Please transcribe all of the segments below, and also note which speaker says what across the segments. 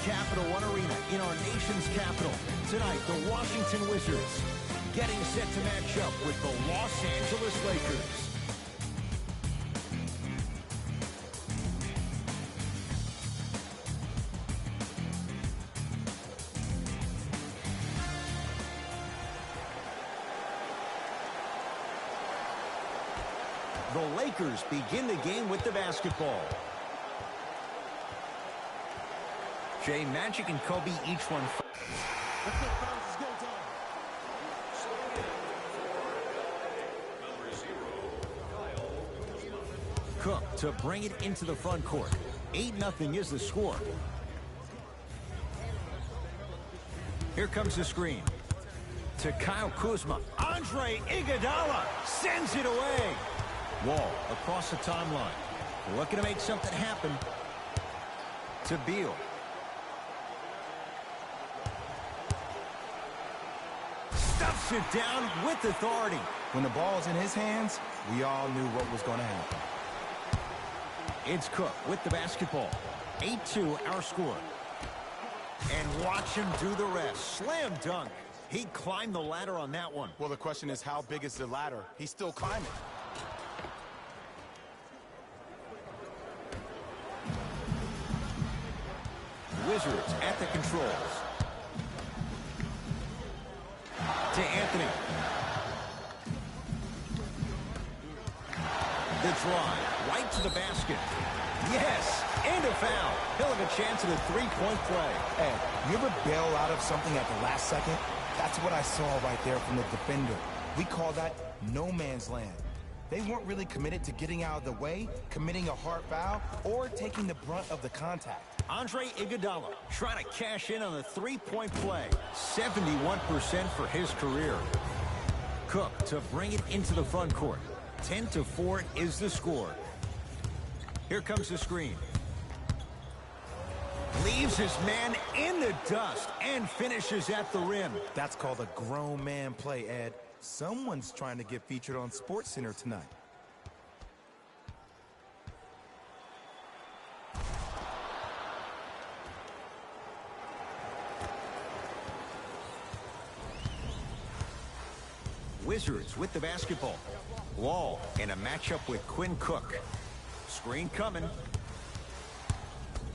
Speaker 1: Capital One Arena in our nation's capital. Tonight, the Washington Wizards getting set to match up with the Los Angeles Lakers. The Lakers begin the game with the basketball. Jay, Magic and Kobe each one. Cook to bring it into the front court. 8-0 is the score. Here comes the screen. To Kyle Kuzma. Andre Iguodala sends it away. Wall across the timeline. Looking to make something happen. To Beal. Stuffs it down with authority.
Speaker 2: When the ball's in his hands, we all knew what was going to happen.
Speaker 1: It's Cook with the basketball. 8-2 our score. And watch him do the rest. Slam dunk. He climbed the ladder on that one.
Speaker 2: Well, the question is, how big is the ladder? He's still climbing.
Speaker 1: Wizards at the controls. To Anthony. The drive right to the basket. Yes, and a foul. He'll have a chance at a three-point play.
Speaker 2: Ed, you ever bail out of something at the last second? That's what I saw right there from the defender. We call that no man's land. They weren't really committed to getting out of the way, committing a hard foul, or taking the brunt of the contact.
Speaker 1: Andre Iguodala trying to cash in on the three-point play. 71% for his career. Cook to bring it into the front court. 10-4 is the score. Here comes the screen. Leaves his man in the dust and finishes at the rim.
Speaker 2: That's called a grown man play, Ed. Someone's trying to get featured on SportsCenter tonight.
Speaker 1: Wizards with the basketball. Wall in a matchup with Quinn Cook. Screen coming.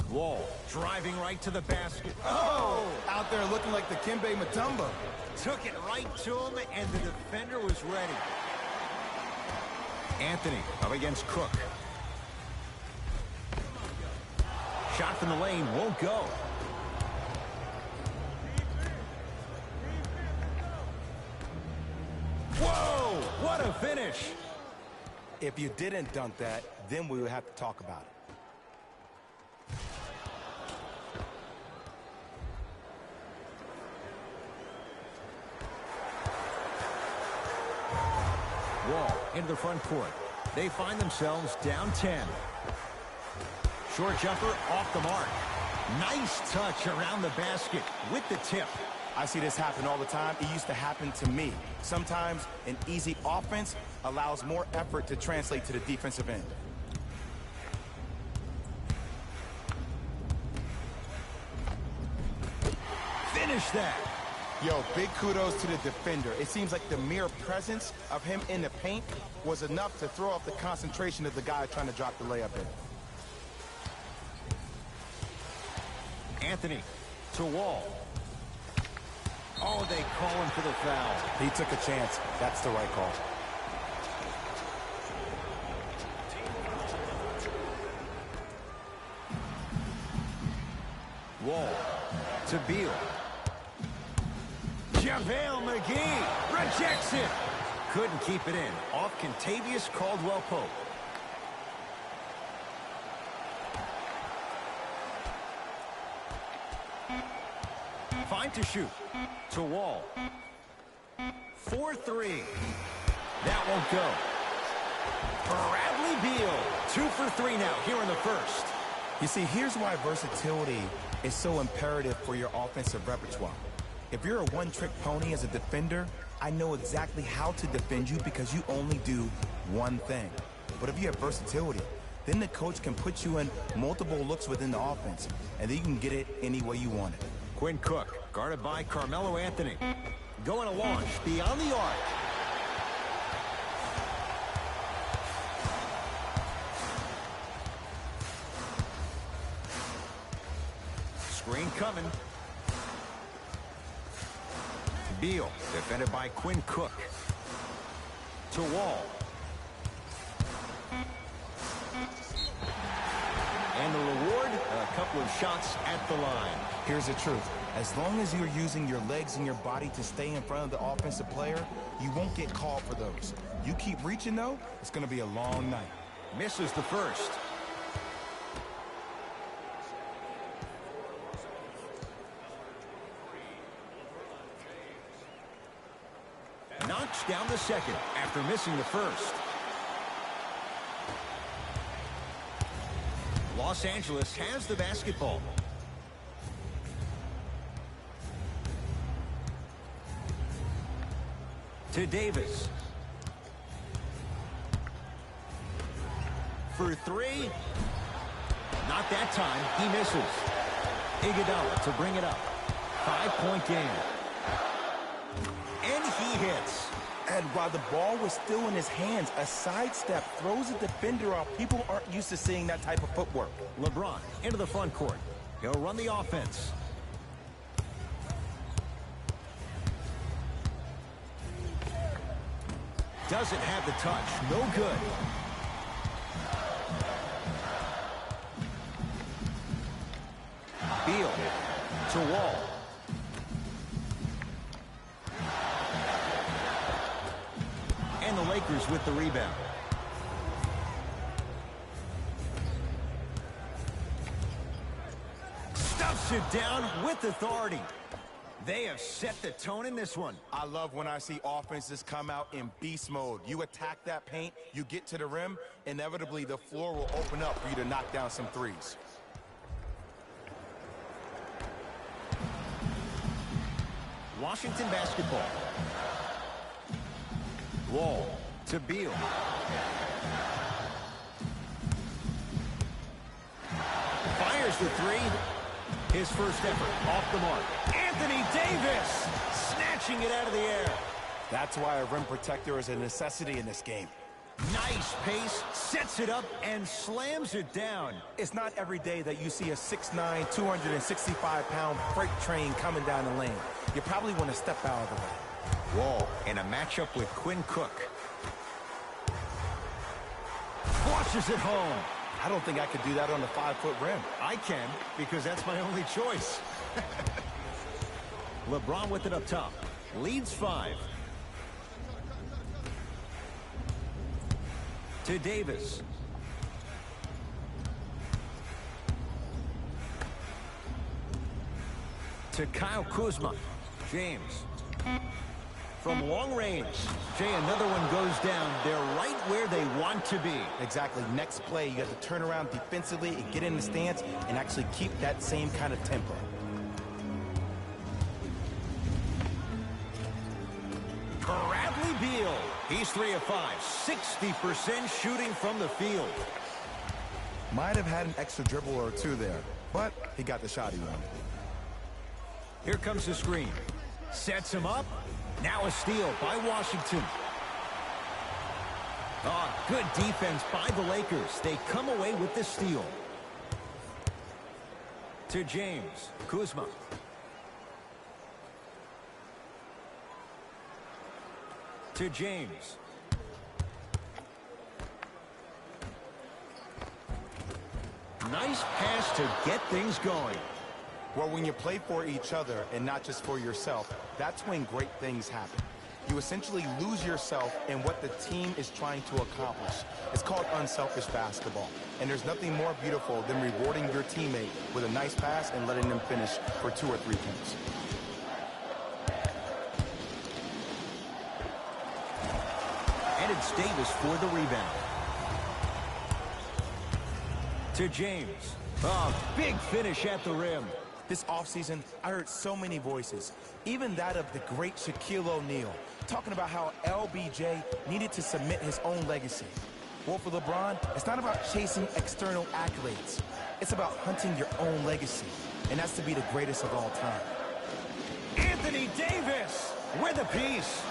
Speaker 1: Wall driving right to the basket.
Speaker 2: Oh! Out there looking like the Kimbe Mutombo.
Speaker 1: Took it right to him, and the defender was ready. Anthony up against Cook. Shot from the lane won't go. Whoa! What a finish!
Speaker 2: If you didn't dunk that, then we would have to talk about it.
Speaker 1: Wall into the front court. They find themselves down 10. Short jumper off the mark. Nice touch around the basket with the tip.
Speaker 2: I see this happen all the time. It used to happen to me. Sometimes an easy offense allows more effort to translate to the defensive end.
Speaker 1: Finish that.
Speaker 2: Yo, big kudos to the defender. It seems like the mere presence of him in the paint was enough to throw off the concentration of the guy trying to drop the layup in.
Speaker 1: Anthony to Wall. Oh, they call him for the foul.
Speaker 2: He took a chance. That's the right call.
Speaker 1: Wall to Beal. JaVale McGee rejects it. Couldn't keep it in. Off Kentavious Caldwell-Pope. Fine to shoot. To Wall. 4-3. That won't go. Bradley Beal. 2 for 3 now here in the first.
Speaker 2: You see, here's why versatility is so imperative for your offensive repertoire. If you're a one-trick pony as a defender, I know exactly how to defend you because you only do one thing. But if you have versatility, Then the coach can put you in multiple looks within the offense, and then you can get it any way you want it.
Speaker 1: Quinn Cook, guarded by Carmelo Anthony. Going to launch beyond the arc. Screen coming. Beal, defended by Quinn Cook. To Wall. And the reward, a couple of shots at the line.
Speaker 2: Here's the truth. As long as you're using your legs and your body to stay in front of the offensive player, you won't get called for those. You keep reaching, though, it's going to be a long night.
Speaker 1: Misses the first. Knocks down the second after missing the first. Los Angeles has the basketball. To Davis. For three. Not that time. He misses. Iguodala to bring it up. 5-point game. And he hits.
Speaker 2: And while the ball was still in his hands, a sidestep throws a defender off. People aren't used to seeing that type of footwork.
Speaker 1: LeBron into the front court. He'll run the offense. Doesn't have the touch. No good. Beal to Wall. And the Lakers with the rebound. Stuffs it down with authority. They have set the tone in this one.
Speaker 2: I love when I see offenses come out in beast mode. You attack that paint, you get to the rim, inevitably the floor will open up for you to knock down some threes.
Speaker 1: Washington basketball. Wall to Beal. Fires the three. His first effort off the mark. Anthony Davis snatching it out of the air.
Speaker 2: That's why a rim protector is a necessity in this game.
Speaker 1: Nice pace, sets it up, and slams it down.
Speaker 2: It's not every day that you see a 6'9", 265-pound freight train coming down the lane. You probably want to step out of the way.
Speaker 1: Wall in a matchup with Quinn Cook. Flushes it home.
Speaker 2: I don't think I could do that on the 5-foot rim.
Speaker 1: I can, because that's my only choice. LeBron with it up top. Leads 5. To Davis. To Kyle Kuzma. James. From long range. Jay, another one goes down. They're right where they want to be.
Speaker 2: Exactly. Next play, you have to turn around defensively and get in the stance and actually keep that same kind of tempo.
Speaker 1: Bradley Beal. He's 3 of 5. 60% shooting from the field.
Speaker 2: Might have had an extra dribble or two there, but he got the shot he wanted.
Speaker 1: Here comes the screen. Sets him up. Now a steal by Washington. Oh, good defense by the Lakers. They come away with the steal. To James. Kuzma. To James. Nice pass to get things going.
Speaker 2: Well, when you play for each other and not just for yourself, that's when great things happen. You essentially lose yourself in what the team is trying to accomplish. It's called unselfish basketball. And there's nothing more beautiful than rewarding your teammate with a nice pass and letting them finish for 2 or 3 points.
Speaker 1: And it's Davis for the rebound. To James. Oh, big finish at the rim.
Speaker 2: This offseason, I heard so many voices, even that of the great Shaquille O'Neal, talking about how LBJ needed to cement his own legacy. Well, for LeBron, it's not about chasing external accolades. It's about hunting your own legacy, and that's to be the greatest of all time.
Speaker 1: Anthony Davis with a piece.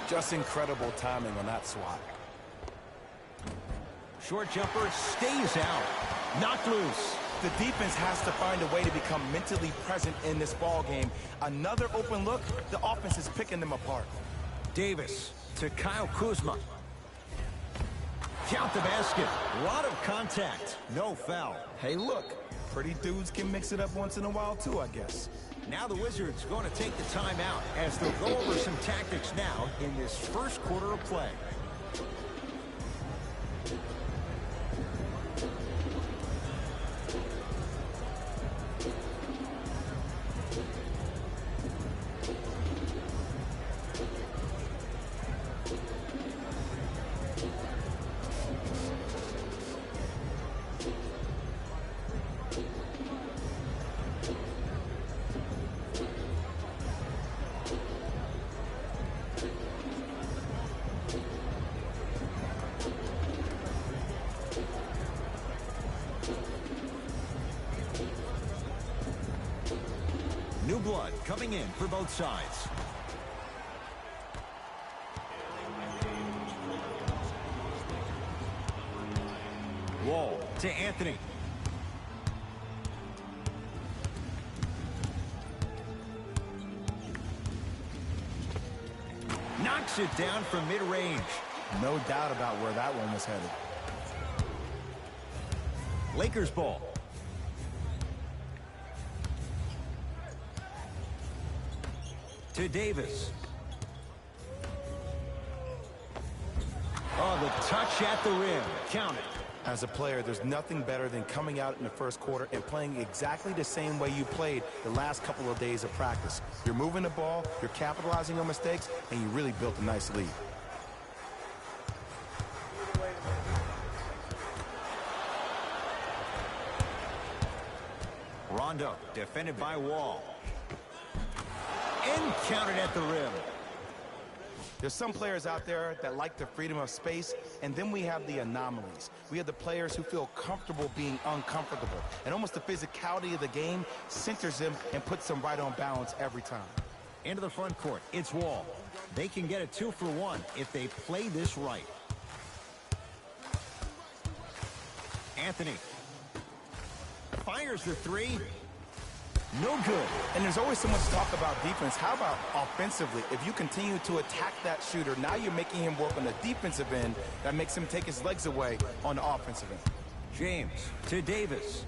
Speaker 2: Just incredible timing on that swat.
Speaker 1: Short jumper stays out. Knocked loose.
Speaker 2: The defense has to find a way to become mentally present in this ball game. Another open look, the offense is picking them apart.
Speaker 1: Davis to Kyle Kuzma. Count the basket. A lot of contact. No foul.
Speaker 2: Hey, look, pretty dudes can mix it up once in a while too, I guess.
Speaker 1: Now the Wizards going to take the timeout as they'll go over some tactics now in this first quarter of play. New blood coming in for both sides. Wall to Anthony. Knocks it down from mid-range.
Speaker 2: No doubt about where that one was headed.
Speaker 1: Lakers ball. To Davis. Oh, the touch at the rim. Count it.
Speaker 2: As a player, there's nothing better than coming out in the first quarter and playing exactly the same way you played the last couple of days of practice. You're moving the ball, you're capitalizing on mistakes, and you really built a nice lead.
Speaker 1: Rondo, defended by Wall. And counted at the rim.
Speaker 2: There's some players out there that like the freedom of space, and then we have the anomalies. We have the players who feel comfortable being uncomfortable, and almost the physicality of the game centers them and puts them right on balance every time.
Speaker 1: Into the front court, it's Wall. They can get a 2-for-1 if they play this right. Anthony fires the three. No good.
Speaker 2: And there's always so much talk about defense. How about offensively? If you continue to attack that shooter, now you're making him work on the defensive end. That makes him take his legs away on the offensive end.
Speaker 1: James to Davis.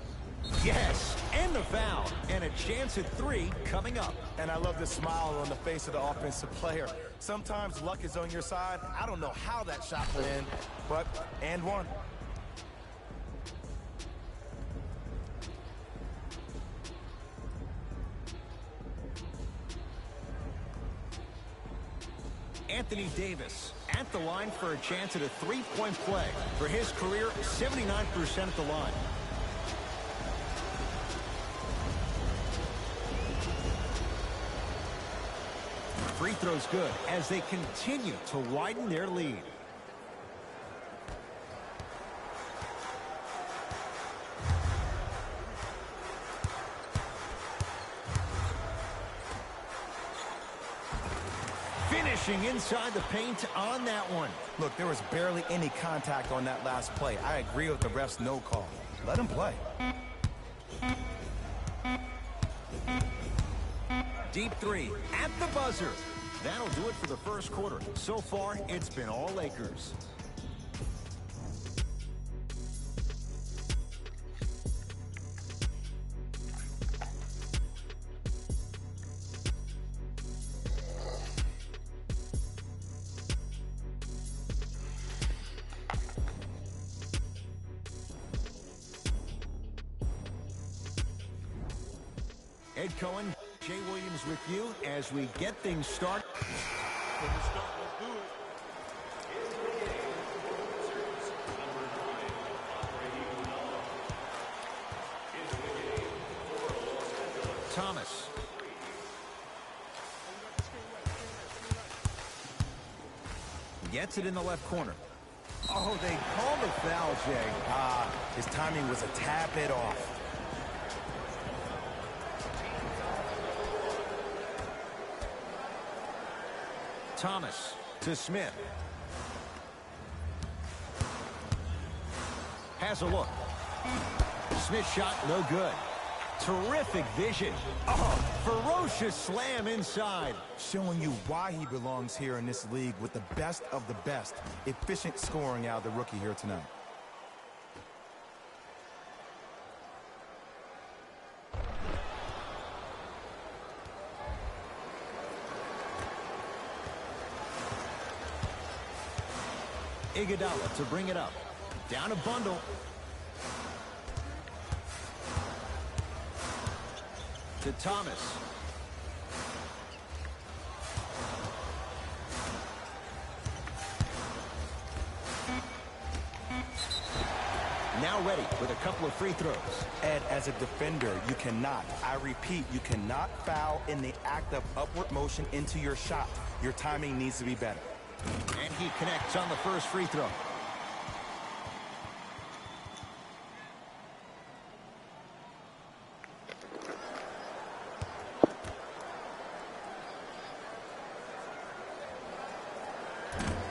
Speaker 1: Yes, and the foul. And a chance at three coming up.
Speaker 2: And I love the smile on the face of the offensive player. Sometimes luck is on your side. I don't know how that shot went in, but and one.
Speaker 1: Anthony Davis at the line for a chance at a three-point play. For his career, 79% at the line. Free throw's good as they continue to widen their lead. Finishing inside the paint on that one.
Speaker 2: Look, there was barely any contact on that last play. I agree with the ref's no call. Let him play.
Speaker 1: Deep three at the buzzer. That'll do it for the first quarter. So far, it's been all Lakers. Ed Cohen, Jay Williams with you as we get things started. Thomas. Gets it in the left corner. Oh, they called the foul, Jay.
Speaker 2: His timing was a tad bit off.
Speaker 1: Thomas to Smith. Has a look. Smith shot, no good. Terrific vision. Oh, ferocious slam inside.
Speaker 2: Showing you why he belongs here in this league with the best of the best. Efficient scoring out of the rookie here tonight.
Speaker 1: Iguodala to bring it up. Down a bundle. To Thomas. Now ready with a couple of free throws.
Speaker 2: Ed, as a defender, you cannot, I repeat, you cannot foul in the act of upward motion into your shot. Your timing needs to be better.
Speaker 1: And he connects on the first free throw.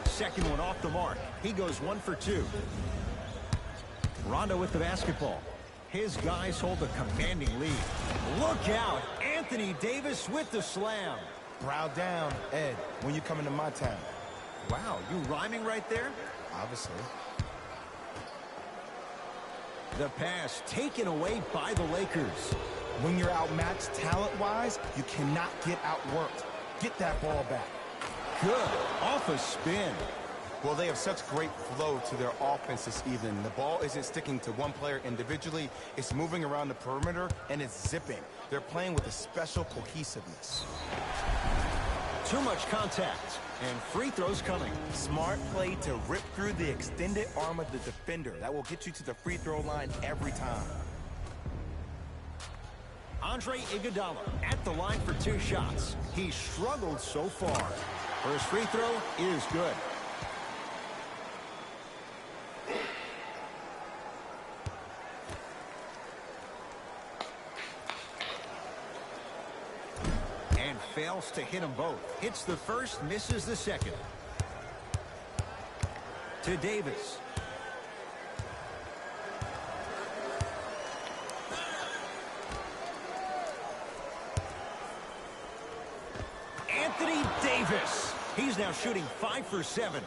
Speaker 1: Second one off the mark. He goes 1 for 2. Rondo with the basketball. His guys hold a commanding lead. Look out! Anthony Davis with the slam.
Speaker 2: Brow down, Ed, when you come into my town.
Speaker 1: Wow, you rhyming right there?
Speaker 2: Obviously.
Speaker 1: The pass taken away by the Lakers.
Speaker 2: When you're outmatched talent-wise, you cannot get outworked. Get that ball back.
Speaker 1: Good. Off a spin.
Speaker 2: Well, they have such great flow to their offense this evening. The ball isn't sticking to one player individually. It's moving around the perimeter, and it's zipping. They're playing with a special cohesiveness.
Speaker 1: Too much contact, and free throws coming.
Speaker 2: Smart play to rip through the extended arm of the defender. That will get you to the free throw line every time.
Speaker 1: Andre Iguodala at the line for 2 shots. He struggled so far. First free throw is good. And fails to hit them both. Hits the first, misses the second. To Davis. Anthony Davis. He's now shooting 5 for 7.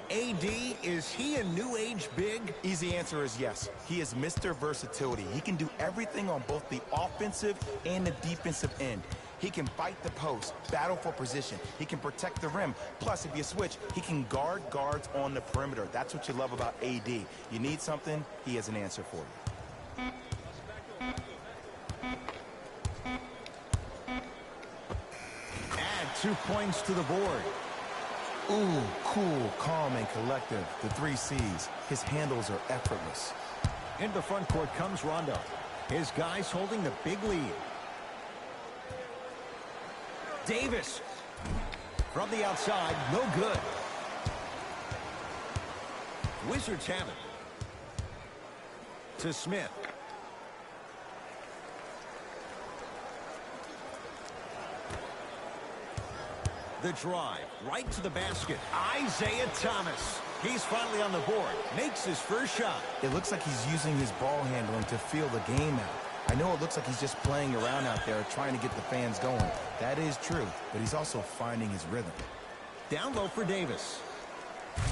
Speaker 1: AD, is he a new age big?
Speaker 2: Easy answer is yes. He is Mr. Versatility. He can do everything on both the offensive and the defensive end. He can fight the post, battle for position. He can protect the rim. Plus, if you switch, he can guard guards on the perimeter. That's what you love about AD. You need something, he has an answer for you.
Speaker 1: Add 2 points to the board.
Speaker 2: Ooh, cool, calm, and collective. The 3 C's. His handles are effortless.
Speaker 1: Into the front court comes Rondo. His guys holding the big lead. Davis. From the outside, no good. Wizards have it. To Smith. The drive, right to the basket. Isaiah Thomas. He's finally on the board. Makes his first shot.
Speaker 2: It looks like he's using his ball handling to feel the game out. I know it looks like he's just playing around out there trying to get the fans going. That is true, but he's also finding his rhythm.
Speaker 1: Down low for Davis.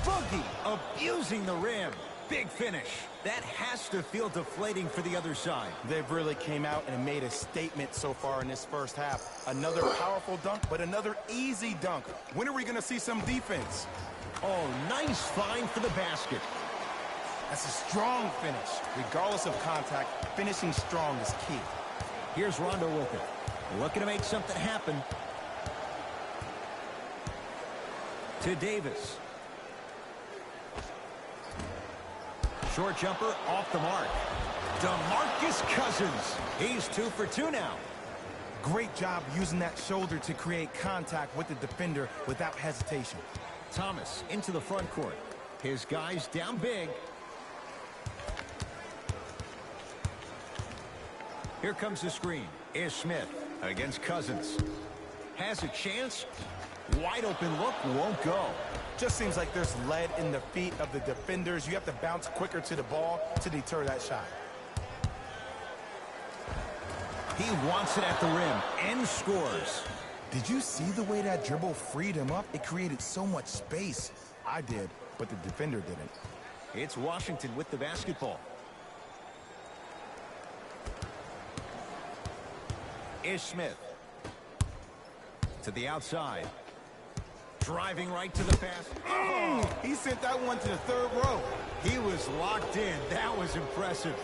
Speaker 1: Boogie abusing the rim. Big finish. That has to feel deflating for the other side.
Speaker 2: They've really came out and made a statement so far in this first half. Another powerful dunk, but another easy dunk. When are we going to see some defense?
Speaker 1: Oh, nice find for the basket.
Speaker 2: That's a strong finish. Regardless of contact, finishing strong is key.
Speaker 1: Here's Rondo with it. Looking to make something happen. To Davis. Short jumper off the mark. DeMarcus Cousins. He's 2 for 2 now.
Speaker 2: Great job using that shoulder to create contact with the defender without hesitation.
Speaker 1: Thomas into the front court. His guy's down big. Here comes the screen. Ish Smith against Cousins. Has a chance. Wide open look, won't go.
Speaker 2: Just seems like there's lead in the feet of the defenders. You have to bounce quicker to the ball to deter that shot.
Speaker 1: He wants it at the rim and scores.
Speaker 2: Did you see the way that dribble freed him up? It created so much space. I did, but the defender didn't.
Speaker 1: It's Washington with the basketball. Ish Smith. To the outside. Driving right to the pass.
Speaker 2: Oh, he sent that one to the third row.
Speaker 1: He was locked in. That was impressive.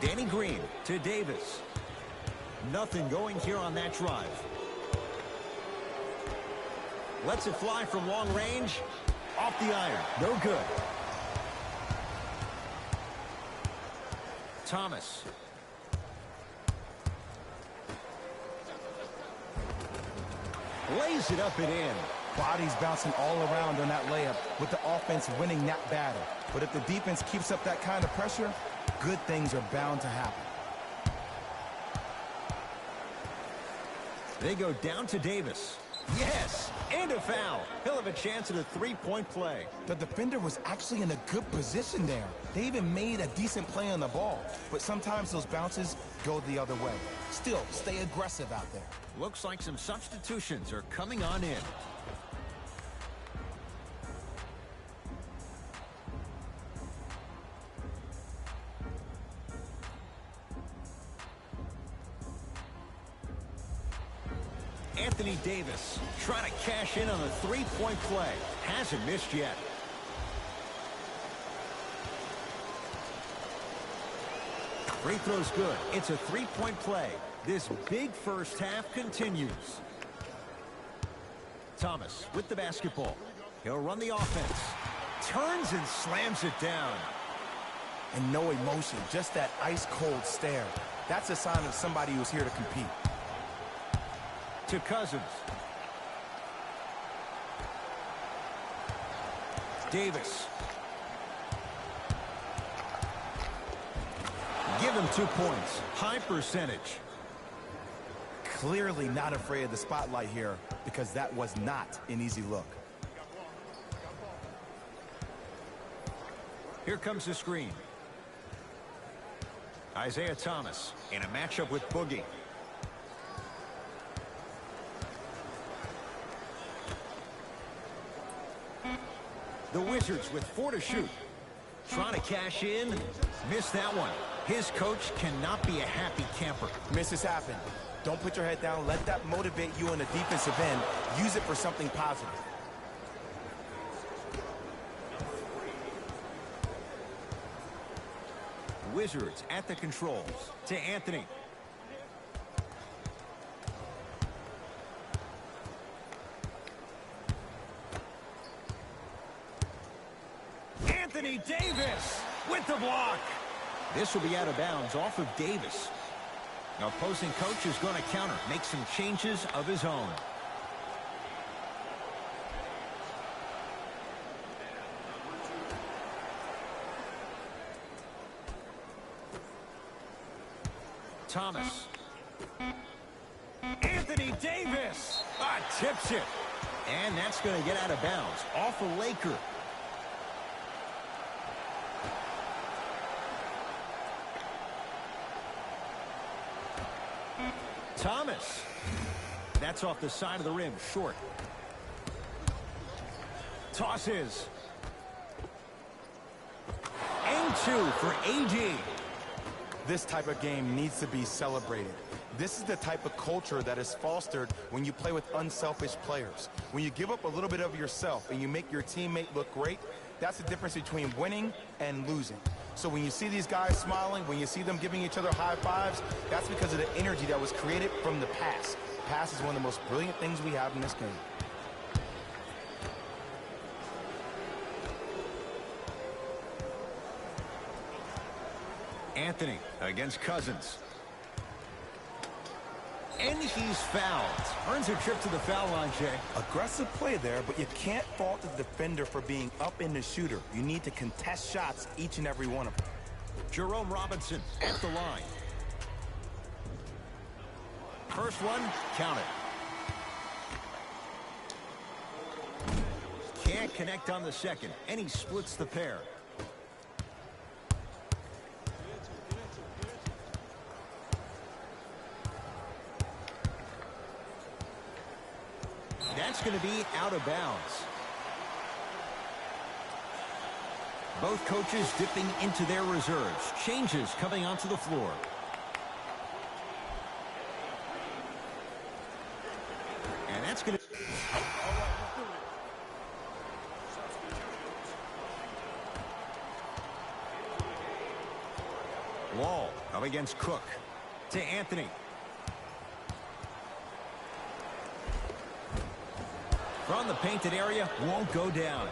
Speaker 1: Danny Green to Davis. Nothing going here on that drive. Lets it fly from long range. Off the iron. No good. Thomas. Lays it up and in.
Speaker 2: Bodies bouncing all around on that layup with the offense winning that battle. But if the defense keeps up that kind of pressure, good things are bound to happen.
Speaker 1: They go down to Davis. Yes, and a foul. He'll have a chance at a three-point play.
Speaker 2: The defender was actually in a good position there. They even made a decent play on the ball. But sometimes those bounces go the other way. Still, stay aggressive out there.
Speaker 1: Looks like some substitutions are coming on in. Anthony Davis trying to cash in on a three-point play. Hasn't missed yet. Free throw's good. It's a three-point play. This big first half continues. Thomas with the basketball. He'll run the offense. Turns and slams it down.
Speaker 2: And no emotion, just that ice-cold stare. That's a sign of somebody who's here to compete.
Speaker 1: To Cousins. Davis. Give him 2 points. High percentage.
Speaker 2: Clearly not afraid of the spotlight here because that was not an easy look.
Speaker 1: Here comes the screen. Isaiah Thomas in a matchup with Boogie. The Wizards with 4 to shoot. Trying to cash in. Missed that one. His coach cannot be a happy camper.
Speaker 2: Misses happen. Don't put your head down. Let that motivate you on the defensive end. Use it for something positive.
Speaker 1: Wizards at the controls. To Anthony. Anthony Davis with the block. This will be out of bounds off of Davis. Now, opposing coach is going to counter, make some changes of his own. Thomas. Anthony Davis. Tips it. And that's going to get out of bounds off a Laker. Thomas. That's off the side of the rim, short. Tosses. And 2 for AD.
Speaker 2: This type of game needs to be celebrated. This is the type of culture that is fostered when you play with unselfish players. When you give up a little bit of yourself and you make your teammate look great, that's the difference between winning and losing. So when you see these guys smiling, when you see them giving each other high fives, that's because of the energy that was created from the pass. Pass is one of the most brilliant things we have in this game.
Speaker 1: Anthony against Cousins. And he's fouled. Earns a trip to the foul line, Jay.
Speaker 2: Aggressive play there, but you can't fault the defender for being up in the shooter. You need to contest shots, each and every one of them.
Speaker 1: Jerome Robinson at the line. First one, count it. Can't connect on the second, and he splits the pair. That's going to be out of bounds. Both coaches dipping into their reserves. Changes coming onto the floor. And that's going to... Wall up against Cook. To Anthony. From the painted area, won't go down.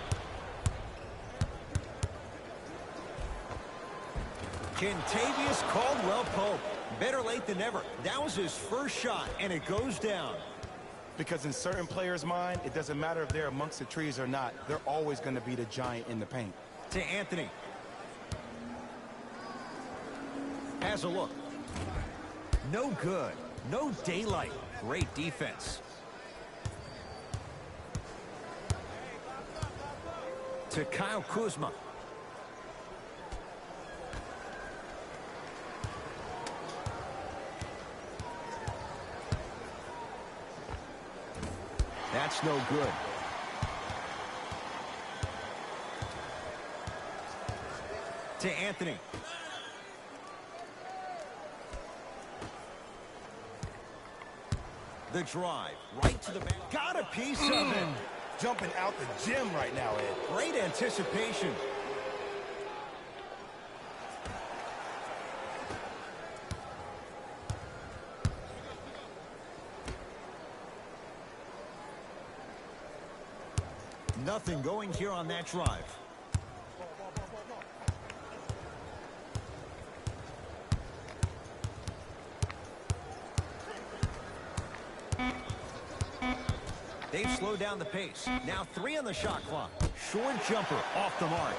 Speaker 1: Kentavious Caldwell-Pope. Better late than never. That was his first shot, and it goes down.
Speaker 2: Because in certain players' mind, it doesn't matter if they're amongst the trees or not. They're always going to be the giant in the paint.
Speaker 1: To Anthony. Has a look. No good. No daylight. Great defense. To Kyle Kuzma. That's no good. To Anthony. The drive. Right to the back. Got a piece of it.
Speaker 2: Jumping out the gym right now, Ed.
Speaker 1: Great anticipation. Nothing going here on that drive. They've slowed down the pace. Now 3 on the shot clock. Short jumper off the mark.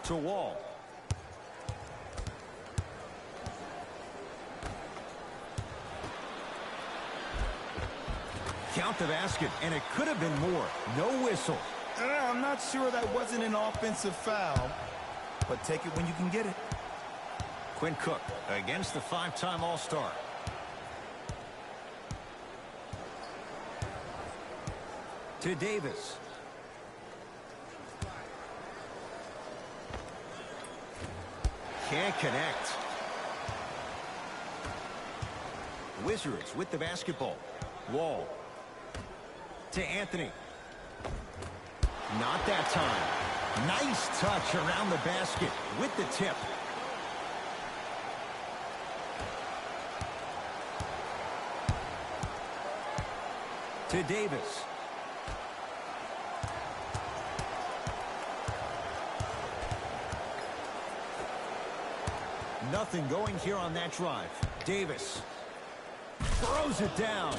Speaker 1: To Wall. Count the basket, and it could have been more. No whistle.
Speaker 2: I'm not sure that wasn't an offensive foul, but take it when you can get it.
Speaker 1: Quinn Cook against the 5-time All-Star. To Davis. Can't connect. Wizards with the basketball. Wall. To Anthony. Not that time. Nice touch around the basket with the tip. To Davis. Nothing going here on that drive. Davis throws it down.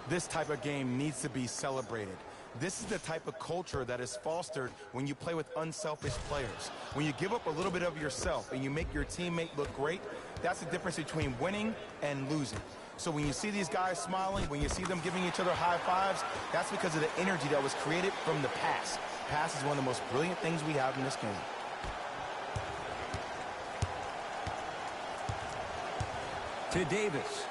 Speaker 2: This type of game needs to be celebrated. This is the type of culture that is fostered when you play with unselfish players. When you give up a little bit of yourself and you make your teammate look great, that's the difference between winning and losing. So when you see these guys smiling, when you see them giving each other high fives, that's because of the energy that was created from the pass. Pass is one of the most brilliant things we have in this game.
Speaker 1: To Davis.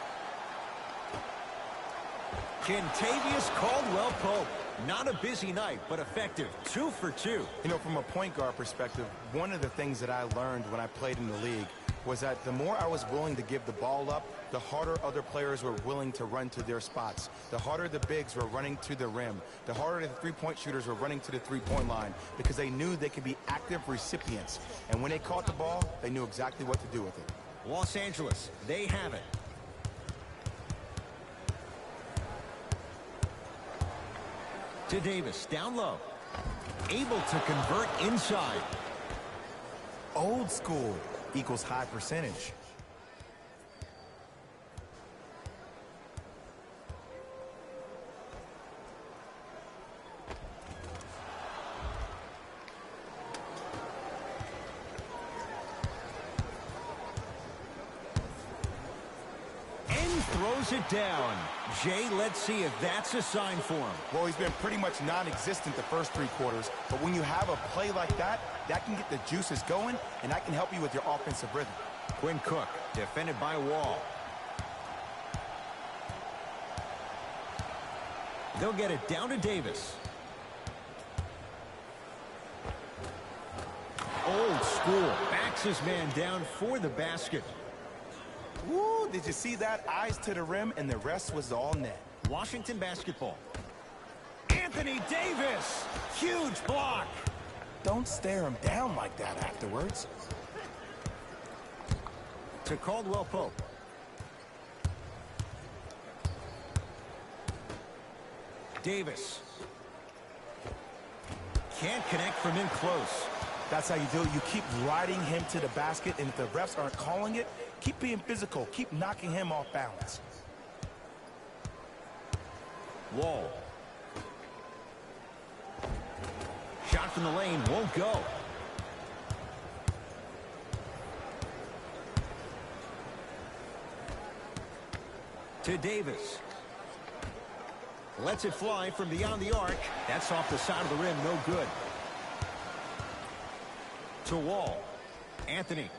Speaker 1: Kentavious Caldwell-Pope. Not a busy night, but effective. 2 for 2.
Speaker 2: You know, from a point guard perspective, one of the things that I learned when I played in the league was that the more I was willing to give the ball up, the harder other players were willing to run to their spots. The harder the bigs were running to the rim. The harder the three-point shooters were running to the three-point line because they knew they could be active recipients. And when they caught the ball, they knew exactly what to do with it.
Speaker 1: Los Angeles, they have it. To Davis, down low. Able to convert inside.
Speaker 2: Old school equals high percentage.
Speaker 1: throws it down. Jay, let's see if that's a sign for him.
Speaker 2: Well, he's been pretty much non-existent the first 3 quarters, but when you have a play like that, that can get the juices going, and that can help you with your offensive rhythm.
Speaker 1: Quinn Cook, defended by Wall. They'll get it down to Davis. Old school. Backs his man down for the basket.
Speaker 2: Woo, did you see that? Eyes to the rim, and the rest was all net.
Speaker 1: Washington basketball. Anthony Davis. Huge block.
Speaker 2: Don't stare him down like that afterwards.
Speaker 1: To Caldwell Pope. Davis. Can't connect from in close.
Speaker 2: That's how you do it. You keep riding him to the basket, and if the refs aren't calling it, keep being physical. Keep knocking him off balance.
Speaker 1: Wall. Shot from the lane won't go. To Davis. Lets it fly from beyond the arc. That's off the side of the rim, no good. To Wall. Anthony.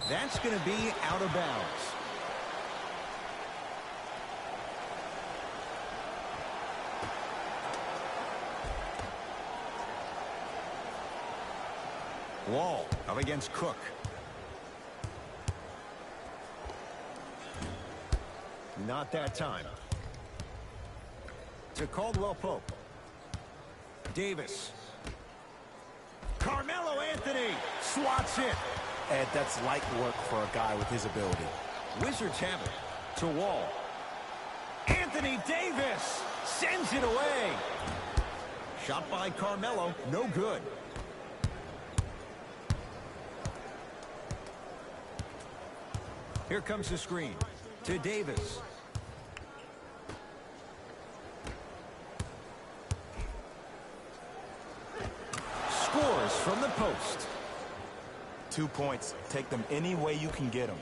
Speaker 1: That's going to be out of bounds. Wall up against Cook. Not that time. To Caldwell Pope. Davis. Carmelo Anthony swats it.
Speaker 2: Ed, that's light work for a guy with his ability.
Speaker 1: Wizards have it. To Wall. Anthony Davis sends it away. Shot by Carmelo, no good. Here comes the screen. To Davis. Scores from the post.
Speaker 2: 2 points. Take them any way you can get them.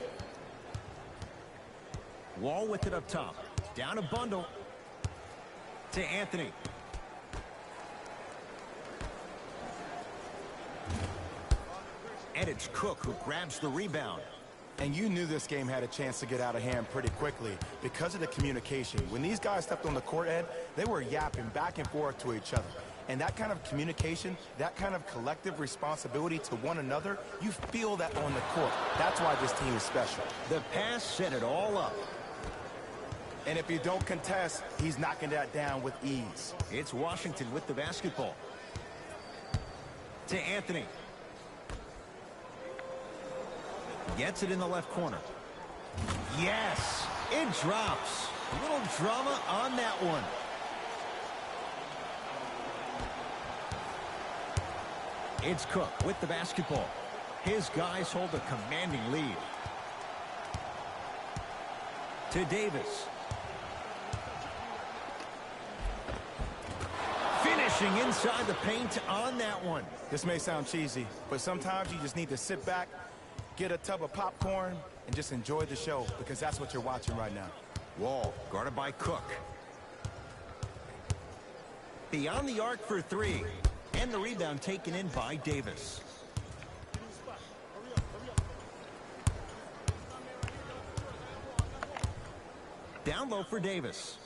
Speaker 1: Wall with it up top. Down a bundle. To Anthony. And it's Cook who grabs the rebound.
Speaker 2: And you knew this game had a chance to get out of hand pretty quickly because of the communication. When these guys stepped on the court, Ed, they were yapping back and forth to each other. And that kind of communication, that kind of collective responsibility to one another, you feel that on the court. That's why this team is special.
Speaker 1: The pass set it all up.
Speaker 2: And if you don't contest, he's knocking that down with ease.
Speaker 1: It's Washington with the basketball. To Anthony. Gets it in the left corner. Yes, it drops. A little drama on that one. It's Cook with the basketball. His guys hold a commanding lead. To Davis. Finishing inside the paint on that one.
Speaker 2: This may sound cheesy, but sometimes you just need to sit back, get a tub of popcorn, and just enjoy the show, because that's what you're watching right now.
Speaker 1: Wall guarded by Cook. Beyond the arc for three. And the rebound taken in by Davis. Down low for Davis.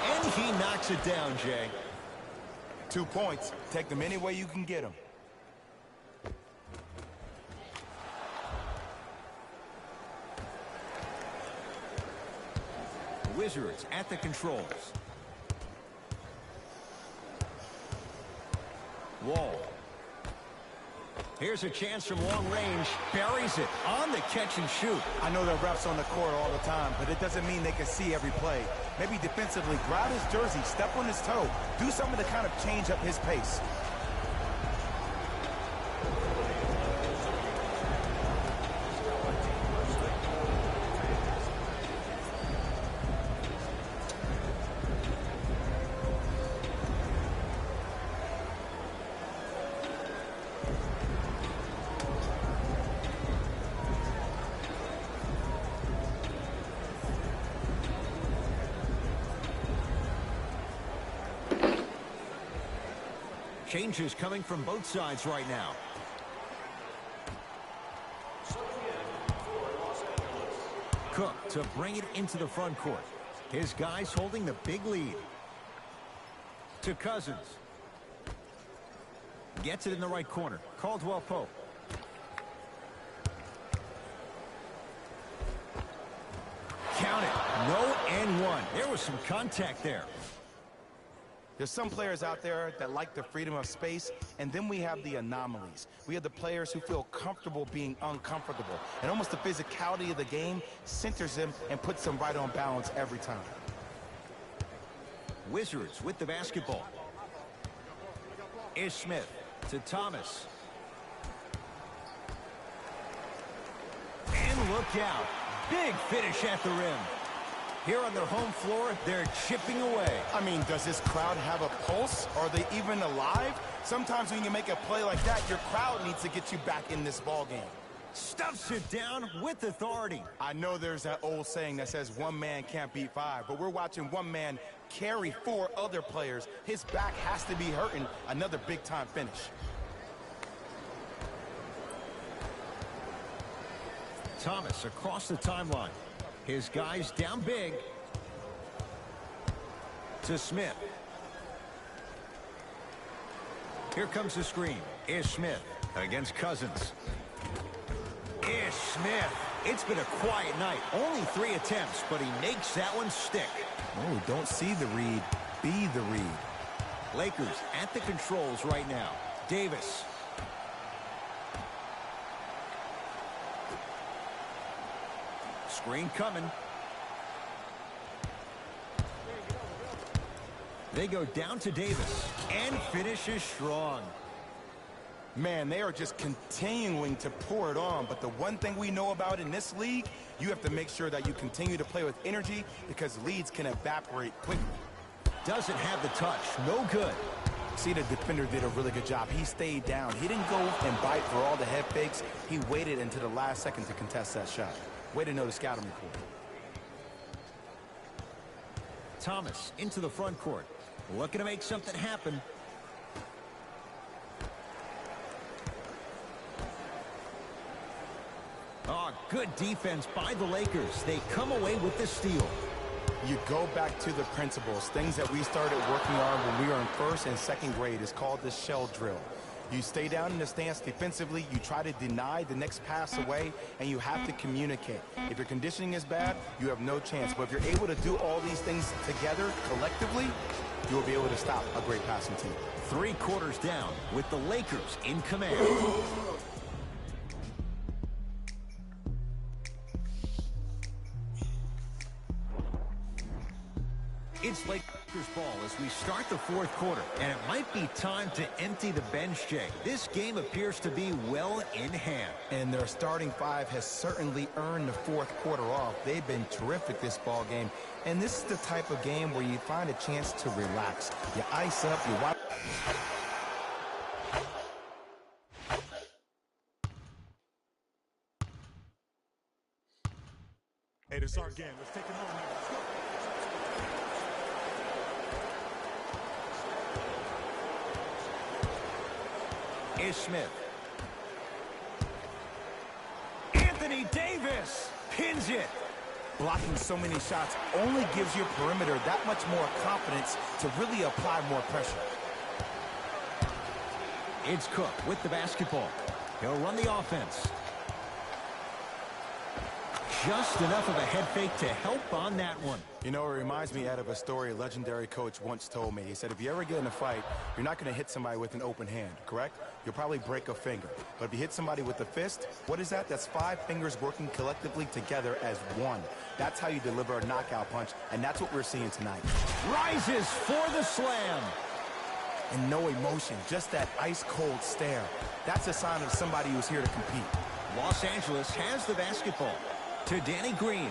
Speaker 1: And he knocks it down, Jay.
Speaker 2: 2 points. Take them any way you can get them.
Speaker 1: Wizards at the controls. Wall. Here's a chance from long range. Buries it on the catch and shoot.
Speaker 2: I know there are refs on the court all the time, but it doesn't mean they can see every play. Maybe defensively, grab his jersey, step on his toe, do something to kind of change up his pace.
Speaker 1: Changes coming from both sides right now. Cook to bring it into the front court. His guys holding the big lead. To Cousins. Gets it in the right corner. Caldwell Pope. Count it. No and one. There was some contact there.
Speaker 2: There's some players out there that like the freedom of space, and then we have the anomalies. We have the players who feel comfortable being uncomfortable, and almost the physicality of the game centers them and puts them right on balance every time.
Speaker 1: Wizards with the basketball. Ish Smith to Thomas. And look out. Big finish at the rim. Here on their home floor, they're chipping away.
Speaker 2: I mean, does this crowd have a pulse? Are they even alive? Sometimes when you make a play like that, your crowd needs to get you back in this ball game.
Speaker 1: Stuffs it down with authority.
Speaker 2: I know there's that old saying that says one man can't beat five, but we're watching one man carry four other players. His back has to be hurting. Another big-time finish.
Speaker 1: Thomas across the timeline. His guys down big. To Smith. Here comes the screen. Ish Smith against Cousins. Ish Smith. It's been a quiet night. Only 3 attempts, but he makes that one stick.
Speaker 2: Oh, don't see the read. Be the read.
Speaker 1: Lakers at the controls right now. Davis. Screen coming. They go down to Davis and finishes strong.
Speaker 2: Man, they are just continuing to pour it on. But the one thing we know about in this league, you have to make sure that you continue to play with energy because leads can evaporate quickly.
Speaker 1: Doesn't have the touch. No good.
Speaker 2: See, the defender did a really good job. He stayed down. He didn't go and bite for all the head fakes. He waited until the last second to contest that shot. Way to know the scouting report.
Speaker 1: Thomas into the front court. Looking to make something happen. Oh, good defense by the Lakers. They come away with the steal.
Speaker 2: You go back to the principles. Things that we started working on when we were in first and second grade is called the shell drill. You stay down in the stance defensively, you try to deny the next pass away, and you have to communicate. If your conditioning is bad, you have no chance. But if you're able to do all these things together, collectively, you will be able to stop a great passing team.
Speaker 1: 3 quarters down with the Lakers in command. It's Lakers ball as we start the 4th quarter, and it might be time to empty the bench, Jay. This game appears to be well in hand.
Speaker 2: And their starting 5 has certainly earned the 4th quarter off. They've been terrific this ball game. And this is the type of game where you find a chance to relax. You ice up, you watch.
Speaker 3: Hey, this is our game. Let's take it on now.
Speaker 1: Ish Smith. Anthony Davis pins it.
Speaker 2: Blocking so many shots only gives your perimeter that much more confidence to really apply more pressure.
Speaker 1: It's Cook with the basketball. He'll run the offense. Just enough of a head fake to help on that one.
Speaker 2: You know, it reminds me, Ed, of a story a legendary coach once told me. He said, if you ever get in a fight, you're not going to hit somebody with an open hand, correct? You'll probably break a finger. But if you hit somebody with a fist, what is that? That's 5 fingers working collectively together as one. That's how you deliver a knockout punch, and that's what we're seeing tonight.
Speaker 1: Rises for the slam.
Speaker 2: And no emotion, just that ice-cold stare. That's a sign of somebody who's here to compete.
Speaker 1: Los Angeles has the basketball. To Danny Green.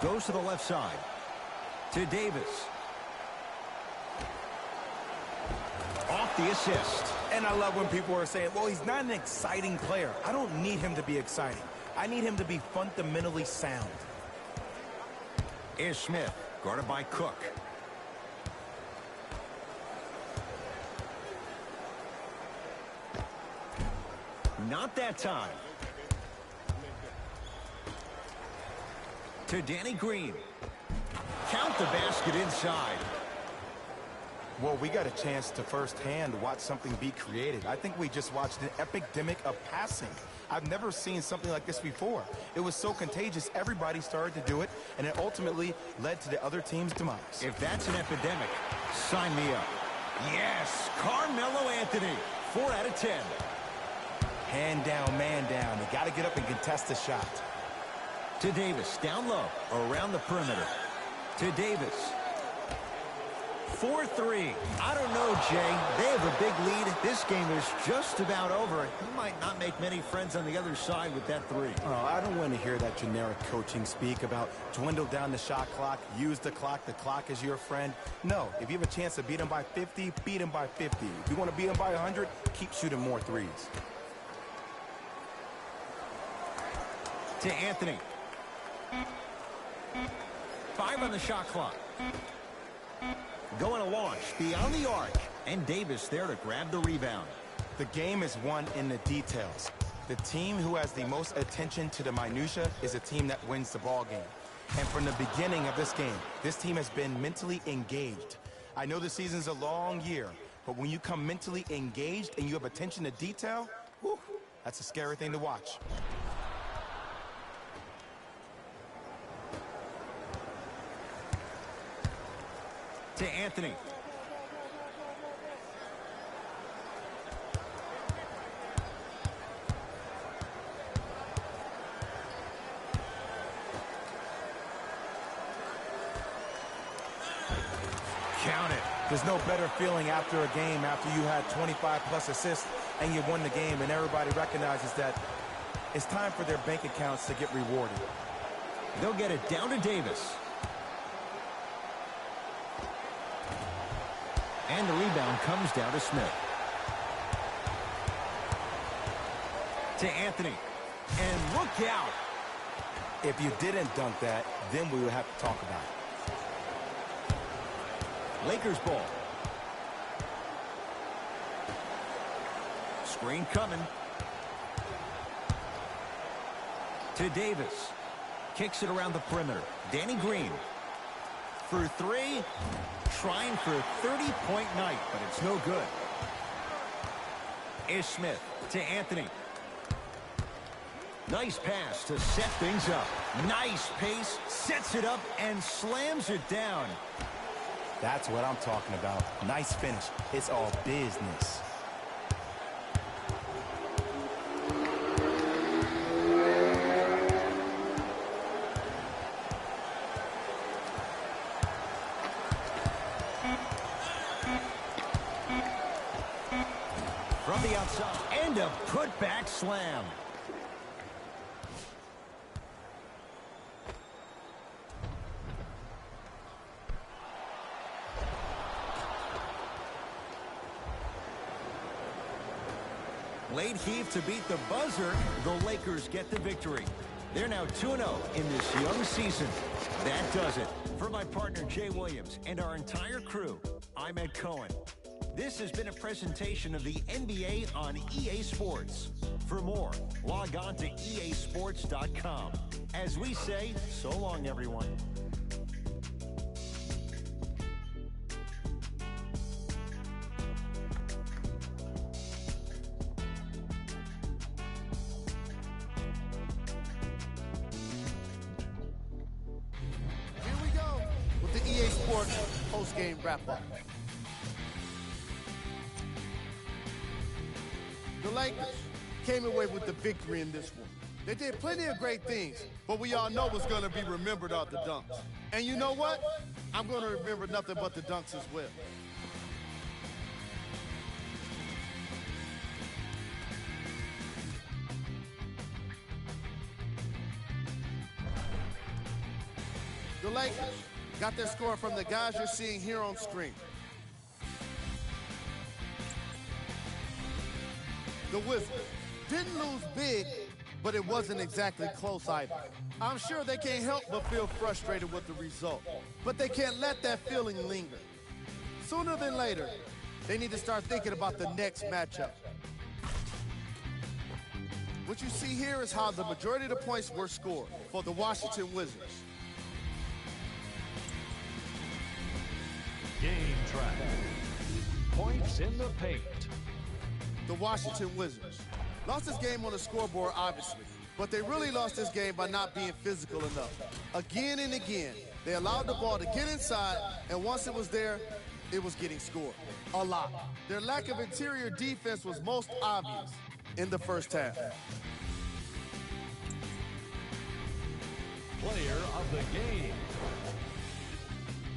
Speaker 1: Goes to the left side. To Davis. Off the assist.
Speaker 2: And I love when people are saying, well, he's not an exciting player. I don't need him to be exciting. I need him to be fundamentally sound.
Speaker 1: Ish Smith, guarded by Cook. Not that time. To Danny Green. Count the basket inside.
Speaker 2: Well, we got a chance to firsthand watch something be created. I think we just watched an epidemic of passing. I've never seen something like this before. It was so contagious, everybody started to do it, and it ultimately led to the other team's demise.
Speaker 1: If that's an epidemic, sign me up. Yes, Carmelo Anthony, 4 out of 10.
Speaker 2: Hand down, man down. They got to get up and contest the shot.
Speaker 1: To Davis, down low, around the perimeter. To Davis. 4-3. I don't know, Jay. They have a big lead. This game is just about over. He might not make many friends on the other side with that 3.
Speaker 2: Oh, I don't want to hear that generic coaching speak about dwindle down the shot clock, use the clock is your friend. No, if you have a chance to beat him by 50, beat him by 50. If you want to beat him by 100, keep shooting more threes.
Speaker 1: To Anthony. 5 on the shot clock. Going to launch beyond the arc. And Davis there to grab the rebound.
Speaker 2: The game is won in the details. The team who has the most attention to the minutia is a team that wins the ball game. And from the beginning of this game, this team has been mentally engaged. I know the season's a long year, but when you come mentally engaged and you have attention to detail, whew, that's a scary thing to watch.
Speaker 1: To Anthony. Count it.
Speaker 2: There's no better feeling after a game after you had 25-plus assists and you won the game and everybody recognizes that it's time for their bank accounts to get rewarded.
Speaker 1: They'll get it down to Davis. And the rebound comes down to Smith. To Anthony. And look out.
Speaker 2: If you didn't dunk that, then we would have to talk about it.
Speaker 1: Lakers ball. Screen coming. To Davis. Kicks it around the perimeter. Danny Green. For 3. Trying for a 30-point night, but it's no good. Ish Smith to Anthony. Nice pass to set things up. Nice pace, sets it up, and slams it down.
Speaker 2: That's what I'm talking about. Nice finish. It's all business.
Speaker 1: From the outside, and a putback slam. Late heave to beat the buzzer. The Lakers get the victory. They're now 2-0 in this young season. That does it. For my partner, Jay Williams, and our entire crew, I'm Ed Cohen. This has been a presentation of the NBA on EA Sports. For more, log on to easports.com. As we say, so long, everyone.
Speaker 4: Here we go with the EA Sports post-game wrap-up. The Lakers came away with the victory in this one. They did plenty of great things, but we all know what's going to be remembered are the dunks. And you know what? I'm going to remember nothing but the dunks as well. The Lakers got their score from the guys you're seeing here on screen. The Wizards didn't lose big, but it wasn't exactly close either. I'm sure they can't help but feel frustrated with the result, but they can't let that feeling linger. Sooner than later, they need to start thinking about the next matchup. What you see here is how the majority of the points were scored for the Washington Wizards.
Speaker 5: Game track. Points in the paint.
Speaker 4: The Washington Wizards lost this game on the scoreboard, obviously, but they really lost this game by not being physical enough. Again and again, they allowed the ball to get inside, and once it was there, it was getting scored. A lot. Their lack of interior defense was most obvious in the first half.
Speaker 5: Player of the game.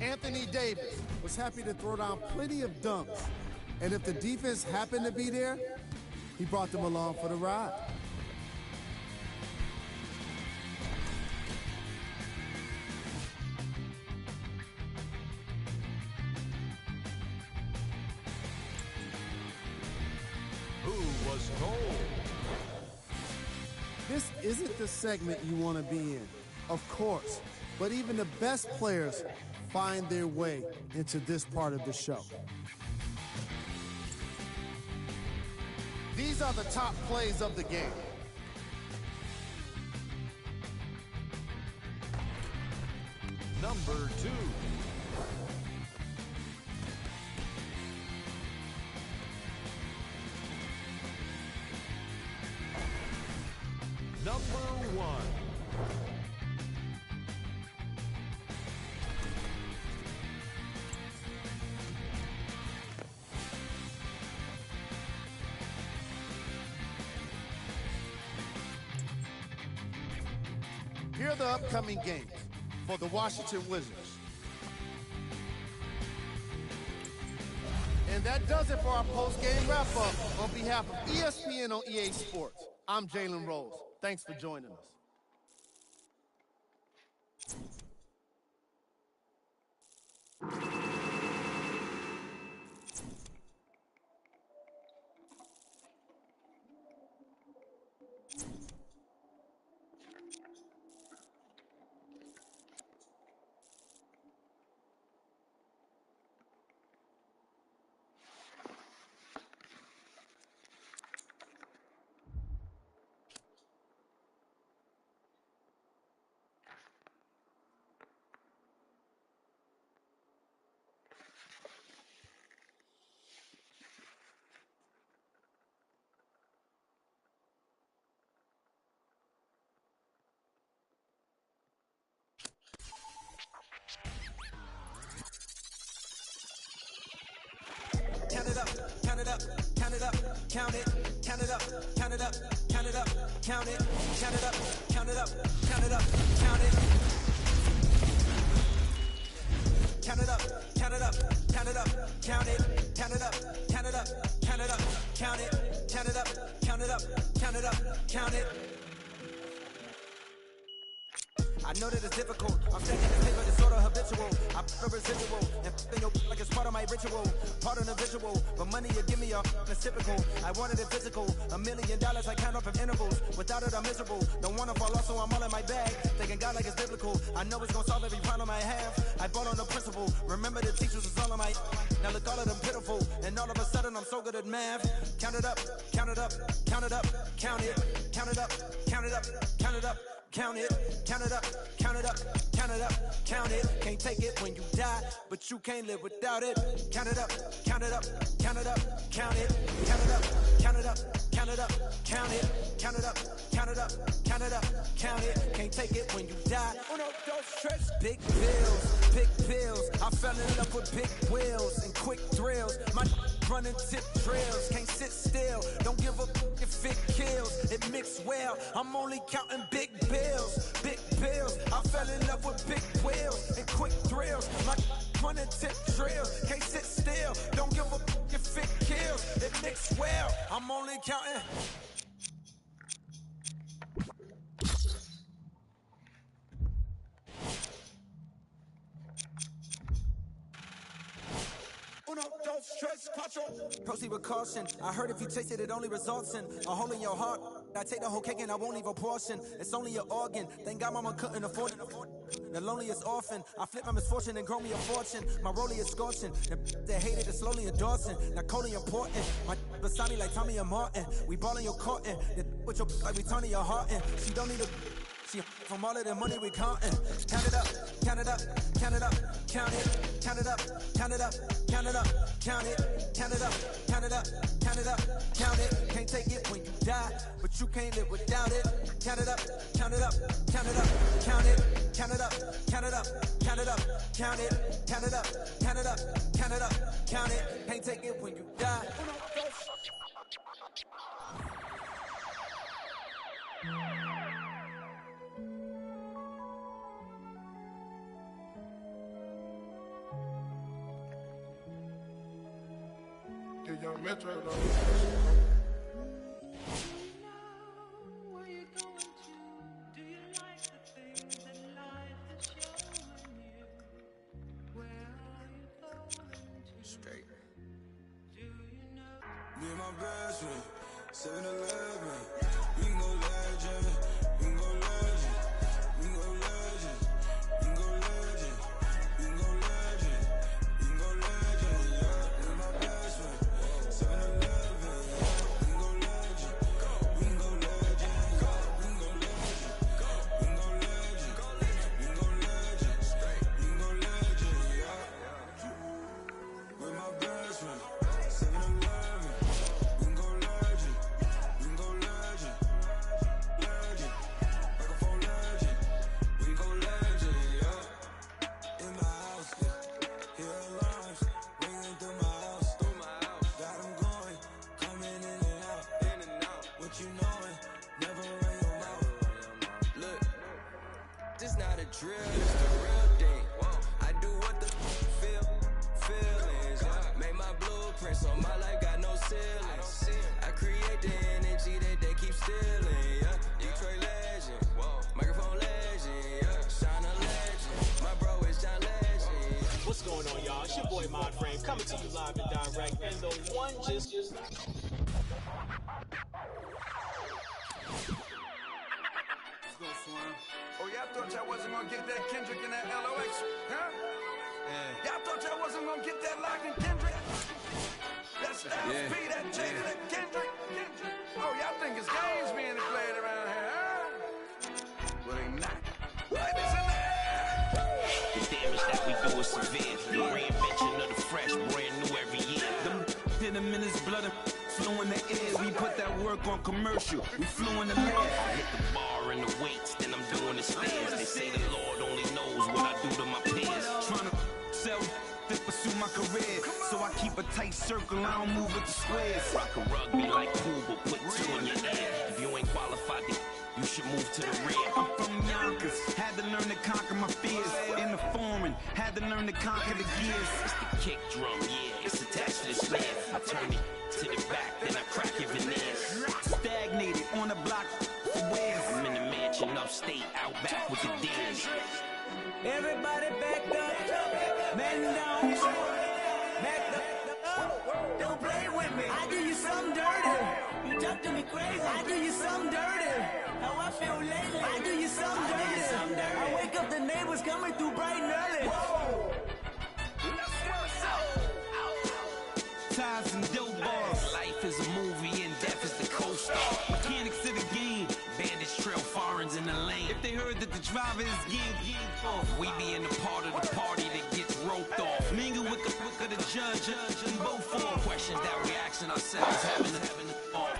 Speaker 4: Anthony Davis was happy to throw down plenty of dunks, and if the defense happened to be there, he brought them along for the ride.
Speaker 5: Who was gold?
Speaker 4: This isn't the segment you want to be in, of course, but even the best players find their way into this part of the show. These are the top plays of the game.
Speaker 5: Number 2. Number 1.
Speaker 4: Here are the upcoming games for the Washington Wizards. And that does it for our post-game wrap-up. On behalf of ESPN on EA Sports, I'm Jalen Rose. Thanks for joining us.
Speaker 6: Count it up, count it up, count it up, count it, count it up, count it up, count it up, count it, count it up, count it up, count it up, count it. Count it up, count it up, count it up, count it, count it up, count it up, count it up, count it, count it up, count it up, count it up, count it. I know that it's difficult. I'm stacking this paper, it's sort of habitual. I put a residual and f***ing your like it's part of my ritual. Part of the visual, but money you give me it's typical. I wanted it physical. $1 million I count up in intervals. Without it I'm miserable. Don't wanna fall off, so I'm all in my bag. Thinking God like it's biblical. I know it's gonna solve every problem I have. I bought on the principle. Remember the teachers was all of my. Now look, all of them pitiful. And all of a sudden I'm so good at math. Count it up, count it up, count it up, count it, count it up, count it up, count it up. Count it, count it up, count it up, count it up, count it. Can't take it when you die, but you can't live without it. Count it up, count it up, count it up, count it, count it up, count it up, count it up, count it, count it up, count it up, count it up, count it. Can't take it when you die. Uno, dos, tres. Big bills, big pills. I fell in love with big wheels and quick thrills. My running tip drills, can't sit still. Don't give a if it kills. It mix well. I'm only counting big bills, big bills. I fell in love with big wheels and quick thrills. My running tip drills, can't sit still. Don't give a if it kills. It mix well. I'm only counting. Uno, dos. Proceed with caution. I heard if you taste it, it only results in a hole in your heart. I take the whole cake and I won't leave a portion. It's only an organ. Thank God mama couldn't afford it. The loneliest orphan. I flip my misfortune and grow me a fortune. My rollie is scorching. The hated is slowly endorsing. Not coldly important. My beside me like Tommy and Martin. We ballin' your court in. With your like we turning your heart in. She don't need a. She from all of the money we countin'. Count it up, count it up, count it up, count it, count it up, count it up, count it up, count it, count it up, count it up, count it up, count it. Can't take it when you die, but you can't live without it. Count it up, count it up, count it up, count it, count it up, count it up, count it up, count it, count it up, count it up, count it up, count it. Can't take it when you die.
Speaker 7: Young Metro, though.
Speaker 6: Straight.
Speaker 8: Me and my best friend, 7-Eleven. We can go legend, we can go legend, we can go legend, we can go legend, we can go legend, we can go legend, yeah. Me and my best friend, 7-Eleven, we can go legend, we can go legend, we can go legend, we can go legend, we can go legend, we can go legend, yeah. With my best friend, 7-Eleven.
Speaker 9: Drill is the real thing. I do what the feelings. Make my blueprints on my life, got no ceilings. I create the energy that they keep stealing. Yeah, Detroit legend, microphone legend. Shine a legend. My bro is John Legend.
Speaker 10: What's going on, y'all? It's your boy Mod Frame coming to you live and direct, and the one just.
Speaker 8: Oh, y'all thought y'all wasn't gonna get that Kendrick and that LOX, huh? Yeah. Y'all thought y'all wasn't gonna get that Lock and Kendrick? That Styles P, that Jada, that Kendrick. Oh, y'all think it's games being played around here, huh? Well, they not. Ladies and
Speaker 11: the damage that we do is severe. The reinvention of the fresh, brand new every year.
Speaker 8: Them hit them in his blood, flew in the air. We put that work on commercial. We flew in the land.
Speaker 11: I hit the bar and the weights, then I'm doing the stairs. They say the Lord only knows what I do to my peers.
Speaker 8: Trying to sell to pursue my career. So I keep a tight circle, I don't move with the squares.
Speaker 11: Rock a rugby like pool, but put two in your ear. If you ain't qualified, you should move to the rear.
Speaker 8: I'm from Yonkers, had to learn to conquer my fears. In the foreign, had to learn to conquer the gears.
Speaker 11: It's the kick drum, yeah, it's attached to the snare. I turn it to the back, then I crack your veneers.
Speaker 8: Stagnated on the block for years.
Speaker 11: I'm in the mansion upstate, out back with the deers.
Speaker 6: Everybody back up, man down, back up. Don't play with me. I do you something dirty. You talk to me crazy. I do you something dirty. How I feel lately. I do you something dirty. I wake up, the neighbors coming through bright and early. Whoa.
Speaker 8: Ties and dope bars.
Speaker 11: Life is a movie and death is the co-star.
Speaker 8: Mechanics of the game.
Speaker 11: Bandits trail foreigns in the lane.
Speaker 8: If they heard that the driver is gang off,
Speaker 11: we be in the part of the party that gets roped off.
Speaker 8: Mingle with the book of the judge and both for
Speaker 11: questions that we asking ourselves, having the thought.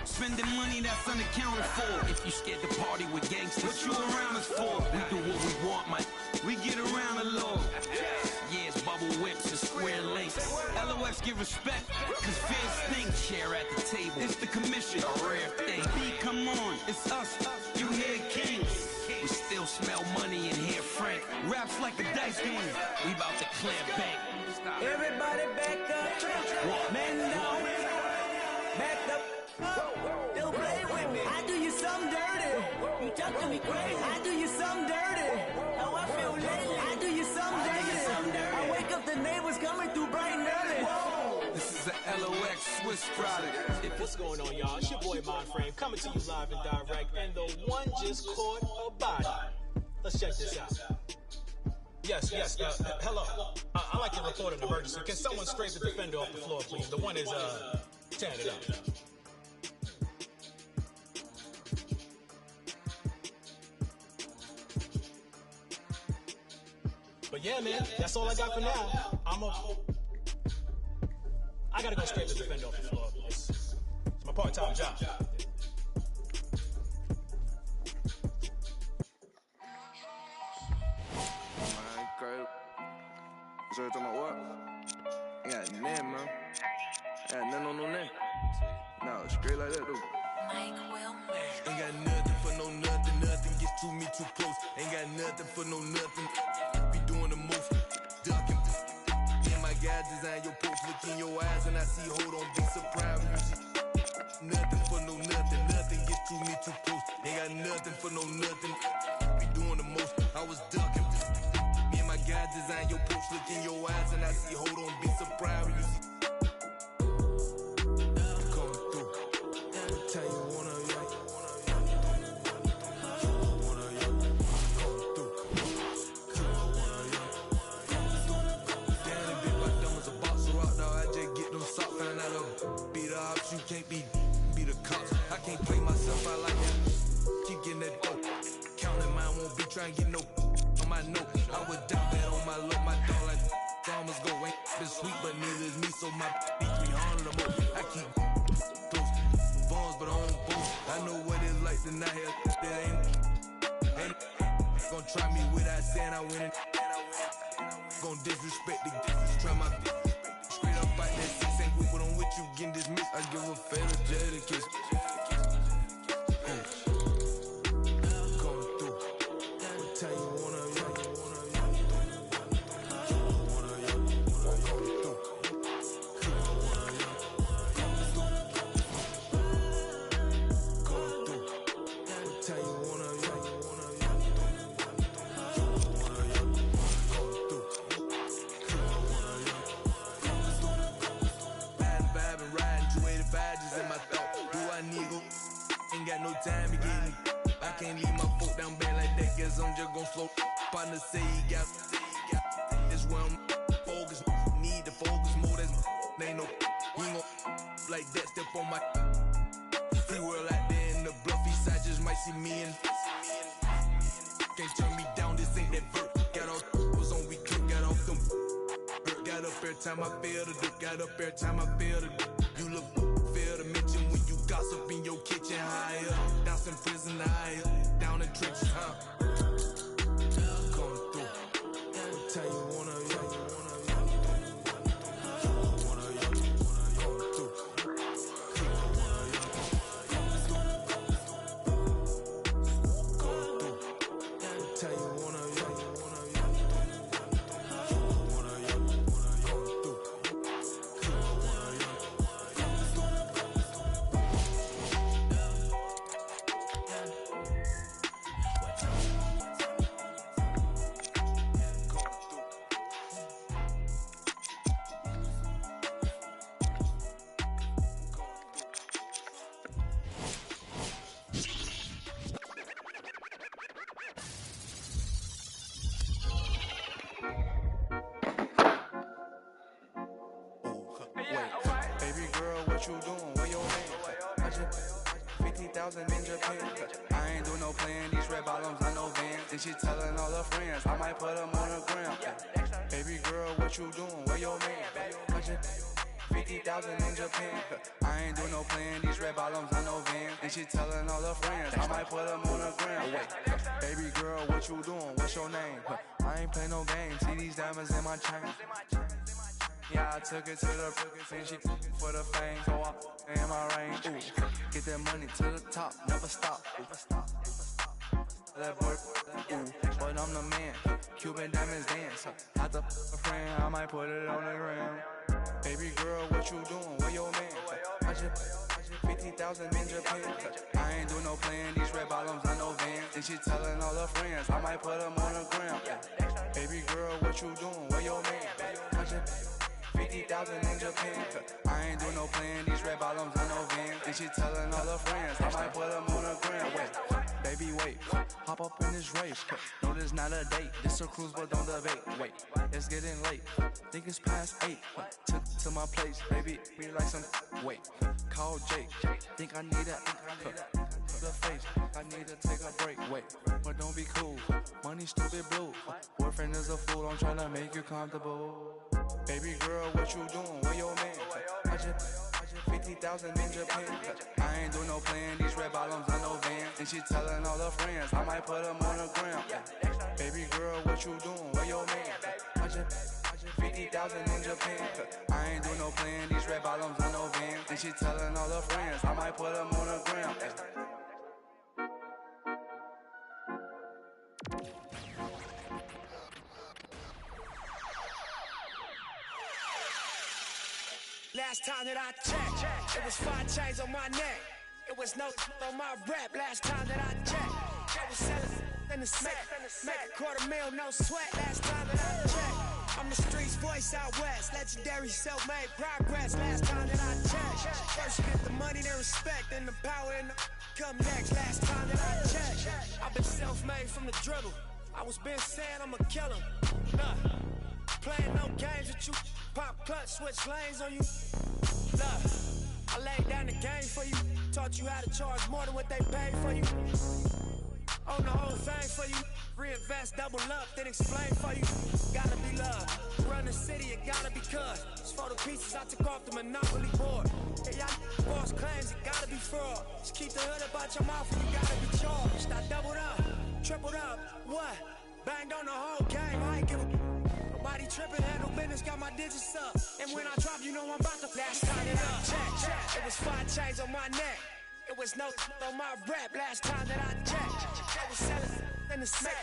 Speaker 8: Spending money that's unaccounted for.
Speaker 11: If you scared to party with gangsters,
Speaker 8: what you around us for?
Speaker 11: We do what we want, man.
Speaker 8: We get around the law.
Speaker 11: Yeah, it's bubble whips and square links.
Speaker 8: LOX give respect, cause fear stinks.
Speaker 11: Share at the table,
Speaker 8: it's the commission.
Speaker 11: A rare thing.
Speaker 8: B, come on, it's us. You hear kings.
Speaker 11: We still smell money and hear Frank.
Speaker 8: Raps like a dice game.
Speaker 11: We about to clear bank.
Speaker 6: Everybody back up, man down, back up. Don't play with me. I do you something dirty. You talk to me crazy. I do you something dirty. How I feel lately. I do you something dirty. I wake up, the neighbors coming through bright and early.
Speaker 8: an LOX Swiss product.
Speaker 10: What's going on, y'all? It's your boy Mindframe coming to you live and direct, and the one just caught a body. Let's check this out. Yes, hello. I'd like to report an emergency. Can someone scrape the defender off the floor, please? The one is, tearing it up. But yeah, man, that's all I got for now. I gotta go scrape the defender off the floor. It's my part-time job.
Speaker 8: So you talking about what? Ain't got nothing, man. Ain't got nothing on no name. No, straight like that, though. Ain't got nothing for no nothing. Nothing gets to me too close. Ain't got nothing for no nothing. Be doing the most. Ducking. And my guy design your post. Look in your eyes and I see, hold on, be surprised. Nothing for no nothing. Nothing gets to me too close. Ain't got nothing for no nothing. Be doing the most. I was ducking. God design your post, look in your eyes and I see, hold on, be surprised when you see coming through. I'll tell you one of y'all. One of y'all coming through. One of y'all. Down and big by dumb as a box of rock, dog. I just get them socks, find out of beat the ops. You can't be the cops. I can't play myself out like that. Keep getting that dope. Counting mine won't be trying to get no on my note. I would doubt that on my look, my dog like farmers go ain't been sweet, but neither is me, so my B300 the most. I keep close bones, but I don't boost. I know what it's like to not have that ain't gonna try me without saying I win it. Gonna disrespect the try my straight up fight that 6 ain't with, but I'm with you getting dismissed. I give a fella Jada kiss. Coming through. I'll tell you one of y'all. Time again. I can't leave my foot down bad like that, guess I'm just gon' slow. Partner say he got this where I'm focused. Need to focus more, that's ain't no he ain't gon' like that, step on my free world out there in the bluffy side, just might see me and can't turn me down, this ain't that vert. Got off was on, we cook, got off them hurt, got up every time I feel the duke, got up every time I feel the you look fair to mention when you gossip in your kitchen higher. Down some prison higher. Down the trenches, huh? Coming through. I'll tell you one of y'all. One of y'all. Coming through. One of y'all. Coming through. I'll tell you one of y'all. One of y'all. Coming through.
Speaker 12: What you doing? Where your man? I just 50,000 in Japan. I ain't do no playing. These red bottoms, I know Vans. And she telling all her friends I might put them on the gram. Baby girl, what you doing? Where your man? I just 50,000 in Japan. I ain't do no playing. These red bottoms, I know Vans. And she telling all her friends I might put them on the gram. Baby girl, what you doing? What's your name? I ain't play no games. See these diamonds in my chain. Yeah, I took it to the and she for the fame, so I'm in my range. Ooh, get that money to the top, never stop. That boy, ooh, but I'm the man. Cuban diamonds dance. Had to a friend, I might put it on the gram. Baby girl, what you doing? Where your man? I just 50,000 in Japan. I ain't do no playing. These red bottoms, I know Vans. And she telling all her friends I might put them on the gram. Baby girl, what you doing? Where your man? I just 50,000 in Japan. I ain't do no plan, these red bottoms on no van. And she telling all her friends, I might put them on a gram. Wait, baby, wait, hop up in this race. No, this not a date, this a cruise, but don't debate. Wait, it's getting late, think it's past 8. Took to my place, baby, be like some. Wait, call Jake, think I need a the face, I need to take a break. Wait, but don't be cool, money stupid blue. Boyfriend is a fool, I'm trying to make you comfortable. Baby girl, what you doing? Where your man? I just 50,000 in Japan. I ain't do no plan, these red bottoms on no van. And she telling all her friends, I might put them on the gram. Baby girl, what you doing? Where your man? I just 50,000 in Japan. I ain't do no plan, these red bottoms on no van. And she telling all her friends, I might put them on the gram.
Speaker 13: Last time that I checked, it was 5 chains on my neck. It was no on my rap. Last time that I checked, I was selling in the set. Make $250,000, no sweat. Last time that I checked, I'm the streets voice out west. Legendary self-made progress. Last time that I checked, first you get the money, then respect, then the power and the come next. Last time that I checked, I've been self-made from the dribble. I was been saying I'm a killer. Nah, playing no games with you. Pop clutch, switch lanes on you. Look, I laid down the game for you. Taught you how to charge more than what they paid for you. Own the whole thing for you. Reinvest, double up, then explain for you. Gotta be love. Run the city, it gotta be cuz. It's for the pieces I took off the Monopoly board. Yeah, y'all boss claims, it gotta be fraud. Just keep the hood about your mouth and you gotta be charged. I doubled up, tripled up, what? Banged on the whole game, I ain't give a nobody tripping, handle business, got my digits up. And when I drop, you know I'm about to last time that I checked. It was 5 chains on my neck. It was no on my rap. Last time that I checked, I was selling in the set.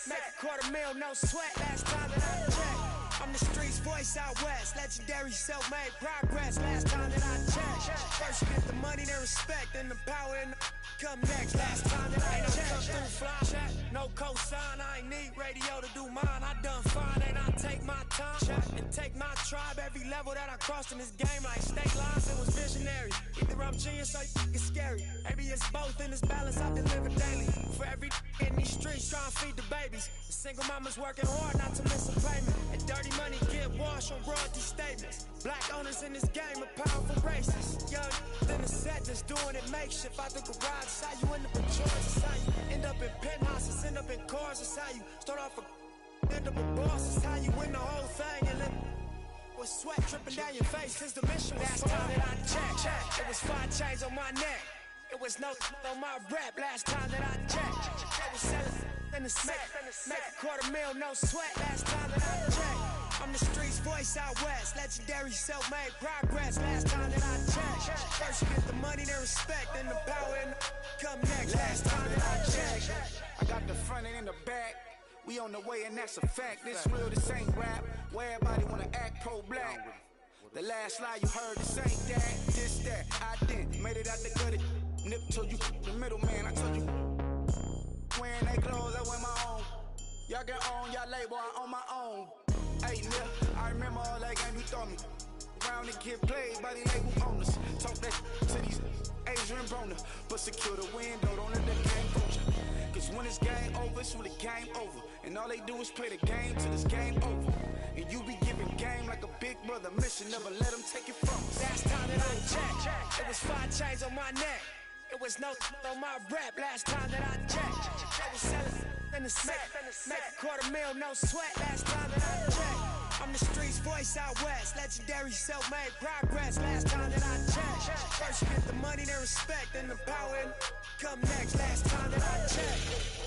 Speaker 13: Make $250,000, no sweat. Last time that I checked, I'm the streets voice out west. Legendary self-made progress. Last time that I checked, first you get the money, then respect, then the power and the come next. Last time that I checked, no cosign. I ain't need radio to do mine. I done fine, and I take my time and take my tribe. Every level that I crossed in this game, like state lines, it was visionary. Either I'm genius or it's scary. Maybe it's both in this balance I deliver daily. For every in these streets trying to feed the babies. The single mama's working hard not to miss a payment. And dirty money get washed on royalty statements. Black owners in this game are powerful racists. Young in the set just doing it makeshift. Out the garage, it's how you end up in Georgia. It's how you end up in penthouses, end up in cars. It's how you start off a end up a boss. It's how you win the whole thing and then with sweat dripping down your face. Cause the mission was last time that I checked, it was 5 chains on my neck. It was no on my rap. Last time that I checked, I was selling in the set. Make $250,000, no sweat. Last time that I checked, I'm the streets voice out west. Legendary self-made progress. Last time that I checked, first you get the money, then respect, then the power and the come next. Last time that I checked,
Speaker 14: I got the front and in the back. We on the way and that's a fact. This real, this ain't rap. Where everybody wanna act pro-black. The last lie you heard, this ain't that, this that. I didn't made it out the gutter. Nip told you the middle man. I told you wearing they clothes, I wear my own. Y'all get on, y'all label, I on my own. Hey, nigga, I remember all that game you throw me. Round and get played by the label owners. Talk that to these Adrian Broner, but secure the window, don't let the game coach you. Cause when it's game over, it's when the game over. And all they do is play the game till it's game over. And you be giving game like a big brother mission, never let them take it from us.
Speaker 13: Last time that I checked, it was 5 chains on my neck. It was no on my rap. Last time that I checked, I was selling in the set. Make $250,000, no sweat. Last time that I checked, I'm the streets voice out west. Legendary self-made progress. Last time that I checked, first you get the money, then respect, then the power and come next. Last time that I checked.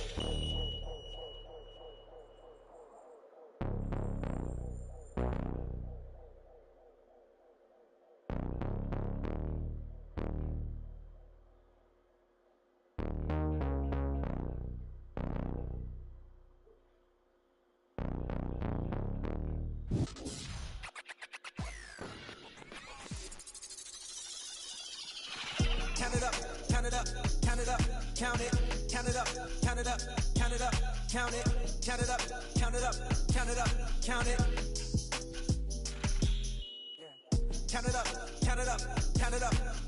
Speaker 6: Count it up, count it up, count it up, count it, count it up, count it up, count it up, count it, count it up, count it up, count it up, count it.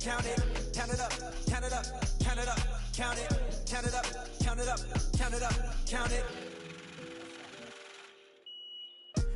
Speaker 6: count it up, count it up, count it up, count it up, count it up, count it up, count it.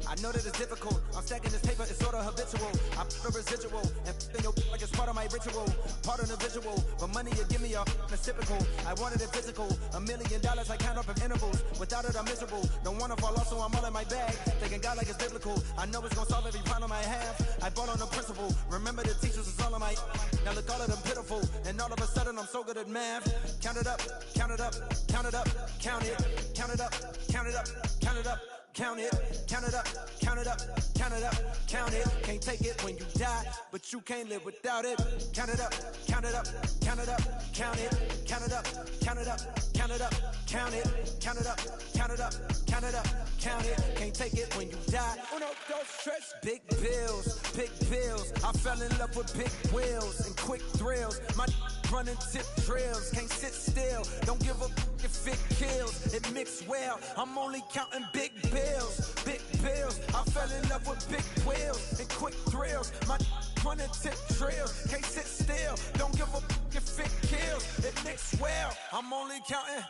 Speaker 6: I know that it's difficult. I'm stacking this paper, it's sort of habitual. I'm the residual, and f***ing your like it's part of my ritual. Part of the visual, but money you give me a typical. I wanted it physical, $1 million I count up in intervals. Without it I'm miserable, don't wanna fall off so I'm all in my bag. Thinking God like it's biblical, I know it's gonna solve every problem I have. I bought on the principle, remember the teachers is all of my. Now look all of them pitiful, and all of a sudden I'm so good at math. Count it up, count it up, count it up, count it, count it up, count it up, count it up. Count it, count it up, count it up, count it up, count it. Can't take it when you die, but you can't live without it. Count it up, count it up, count it up, count it, count it up, count it up, count it up, count it, count it up, count it up, count it up, count it. Can't take it when you die. Uno, dos, tres. Big bills, big bills. I fell in love with big wheels and quick thrills. My running tip drills, can't sit still. Don't give a if it kills. It mixed well. I'm only counting big bills, big bills. I fell in love with big wheels and quick thrills. My running tip drills, can't sit still. Don't give a if it kills. It mixed well. I'm only counting.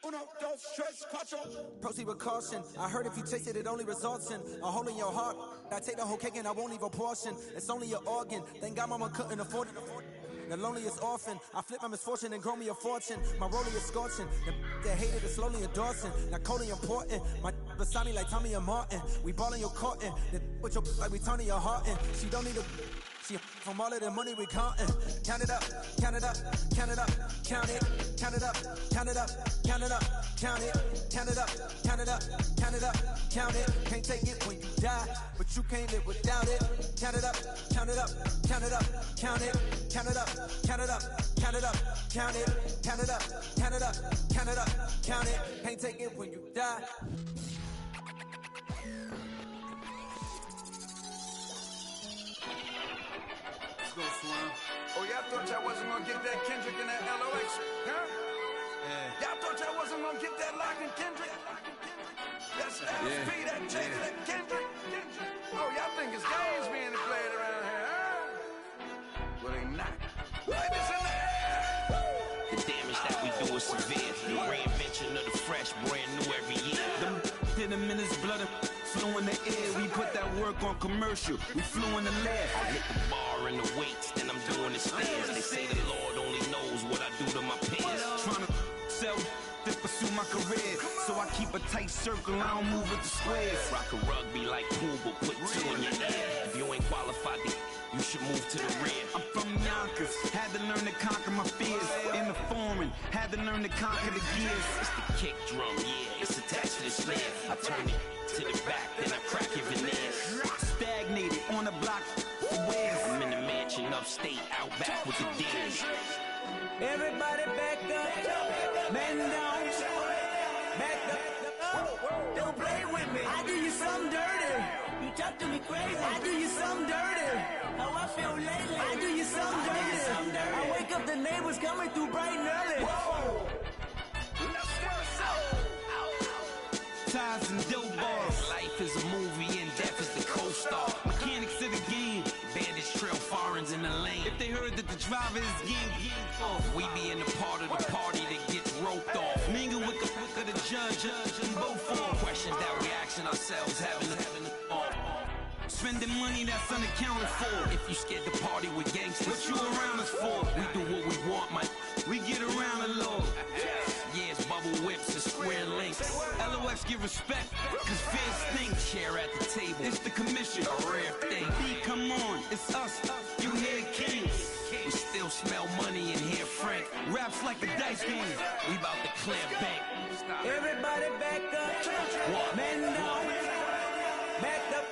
Speaker 6: Uno, dos, tres, cuatro. Proceed with caution. I heard if you taste it, it only results in a hole in your heart. I take the whole cake and I won't leave a portion. It's only an organ. Thank God mama couldn't afford it. The loneliest orphan. I flip my misfortune and grow me a fortune. My rollie is scorching. The hated is slowly endorsing. Not coldly important. My beside me like Tommy and Martin. We ballin' your court in. With your like we turning your heart in. She don't need a. She from all of the money we countin'. Count it up, count it up, count it up, count it, count it up, count it up, count it up, count it, count it up, count it up, count it up, count it. Can't take it when you die, but you can't live without it. Count it up, count it up, count it up, count it, count it up, count it up, count it up, count it, count it up, count it up, count it up, count it. Can't take it when you die.
Speaker 14: Oh, y'all thought y'all wasn't gonna get that Kendrick and that LOX, huh? Yeah. Y'all thought y'all wasn't gonna get that Lock and Kendrick? That's LSP, that Jada, that Kendrick. Oh, y'all think it's games being played around here, huh? Well, they not. Ladies in the air!
Speaker 11: The damage that we do is severe. The reinvention of the fresh, brand new every year.
Speaker 15: Them hit him in his blood. Flew in the air, we put that work on commercial. We flew in the lab.
Speaker 11: I hit the bar and the weights, then I'm doing the stairs. They say the Lord only knows what I do to my peers.
Speaker 15: Trying to sell to pursue my career, so I keep a tight circle. I don't move with the squares.
Speaker 11: Rock a rugby like pool, but put two in your ear. If you ain't qualified, you should move to the rear.
Speaker 15: I'm from Yonkers, had to learn to conquer my fears. In the foreign, had to learn to conquer the gears.
Speaker 11: It's the kick drum, yeah, it's attached to the snare. I turn it to the back, then I crack your veneers.
Speaker 15: Stagnated on the block for wears.
Speaker 11: I'm in the mansion upstate, out back with the deers.
Speaker 6: Everybody back up, man down, back up. Don't play with me. I do you something dirty. You talk to me crazy. I do you something dirty. How I feel lately. I do you something dirty. I wake up, the neighbors coming through bright and early. Whoa.
Speaker 15: Ties and dope bars.
Speaker 11: Life is a movie and death is the co-star.
Speaker 15: Mechanics of the game.
Speaker 11: Bandits trail foreigns in the lane.
Speaker 15: If they heard that the driver is getting off,
Speaker 11: we be in the part of the party that gets roped off.
Speaker 15: Mingle with the judge and both for
Speaker 11: questions that we asking ourselves, having
Speaker 15: spending money that's unaccounted for.
Speaker 11: If you scared to party with gangsters,
Speaker 15: what you around us for?
Speaker 11: We do what we want, man.
Speaker 15: We get around the law.
Speaker 11: Yeah, it's bubble whips and square links.
Speaker 15: LOX give respect, cause fear stinks.
Speaker 11: Share at the table,
Speaker 15: it's the commission,
Speaker 11: a rare thing.
Speaker 15: B, come on, it's us, you hear kings.
Speaker 11: We still smell money in here, Frank.
Speaker 15: Raps like a dice game.
Speaker 11: We about to clear bank.
Speaker 6: Everybody back up,
Speaker 11: what?
Speaker 6: Man down, back up.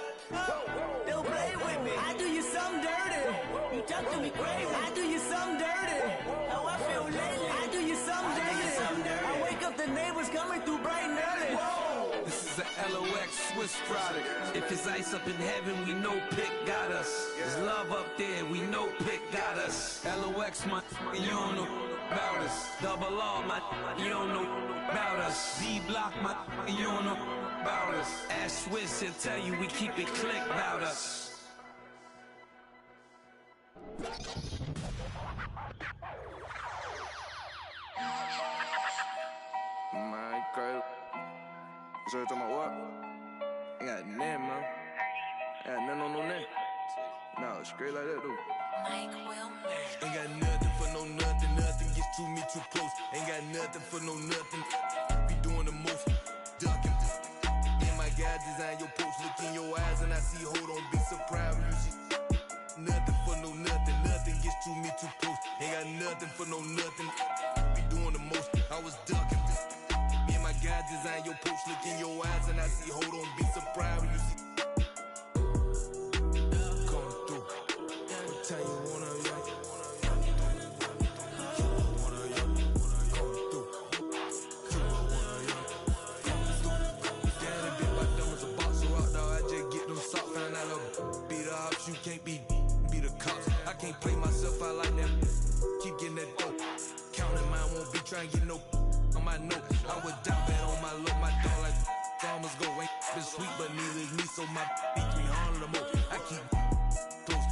Speaker 6: Don't play with me. I do you something dirty. You talk to me crazy. I do you something dirty. How I feel lately. I do you something dirty. I wake up, the neighbors coming through bright and early. Whoa.
Speaker 15: This is a LOX Swiss product.
Speaker 11: If it's ice up in heaven, we know Pick got us. There's love up there, we know Pick got us.
Speaker 15: LOX, my you don't know. about us. Double R, my you don't know about us. D-Block, my you don't know about us. Ash Swiss, he'll tell you we keep it click about us.
Speaker 12: My girl. So you talking about what? I got nothing, man. I got nothing on no name. No, straight like that, dude.
Speaker 16: Mike Wilmer.
Speaker 17: Ain't got nothing for no nothing. Nothing gets to me too close. Ain't got nothing for no nothing. Be doing the most. Ducking. And my God design your post. Look in your eyes and I see, hold on, be surprised when you see. Nothing for no nothing. Nothing gets to me too close. Ain't got nothing for no nothing. Be doing the most. I was ducking. Me and my God design your post. Look in your eyes and I see, hold on, be surprised when you see. Tell you wanna you can't be the cops. I can't play myself out like that. Keep getting that dope. Counting mine won't be trying to get no on my note. I would die bad on my low, my dog like farmers go. Ain't been sweet, but neither is me, so my B300 the most. I keep close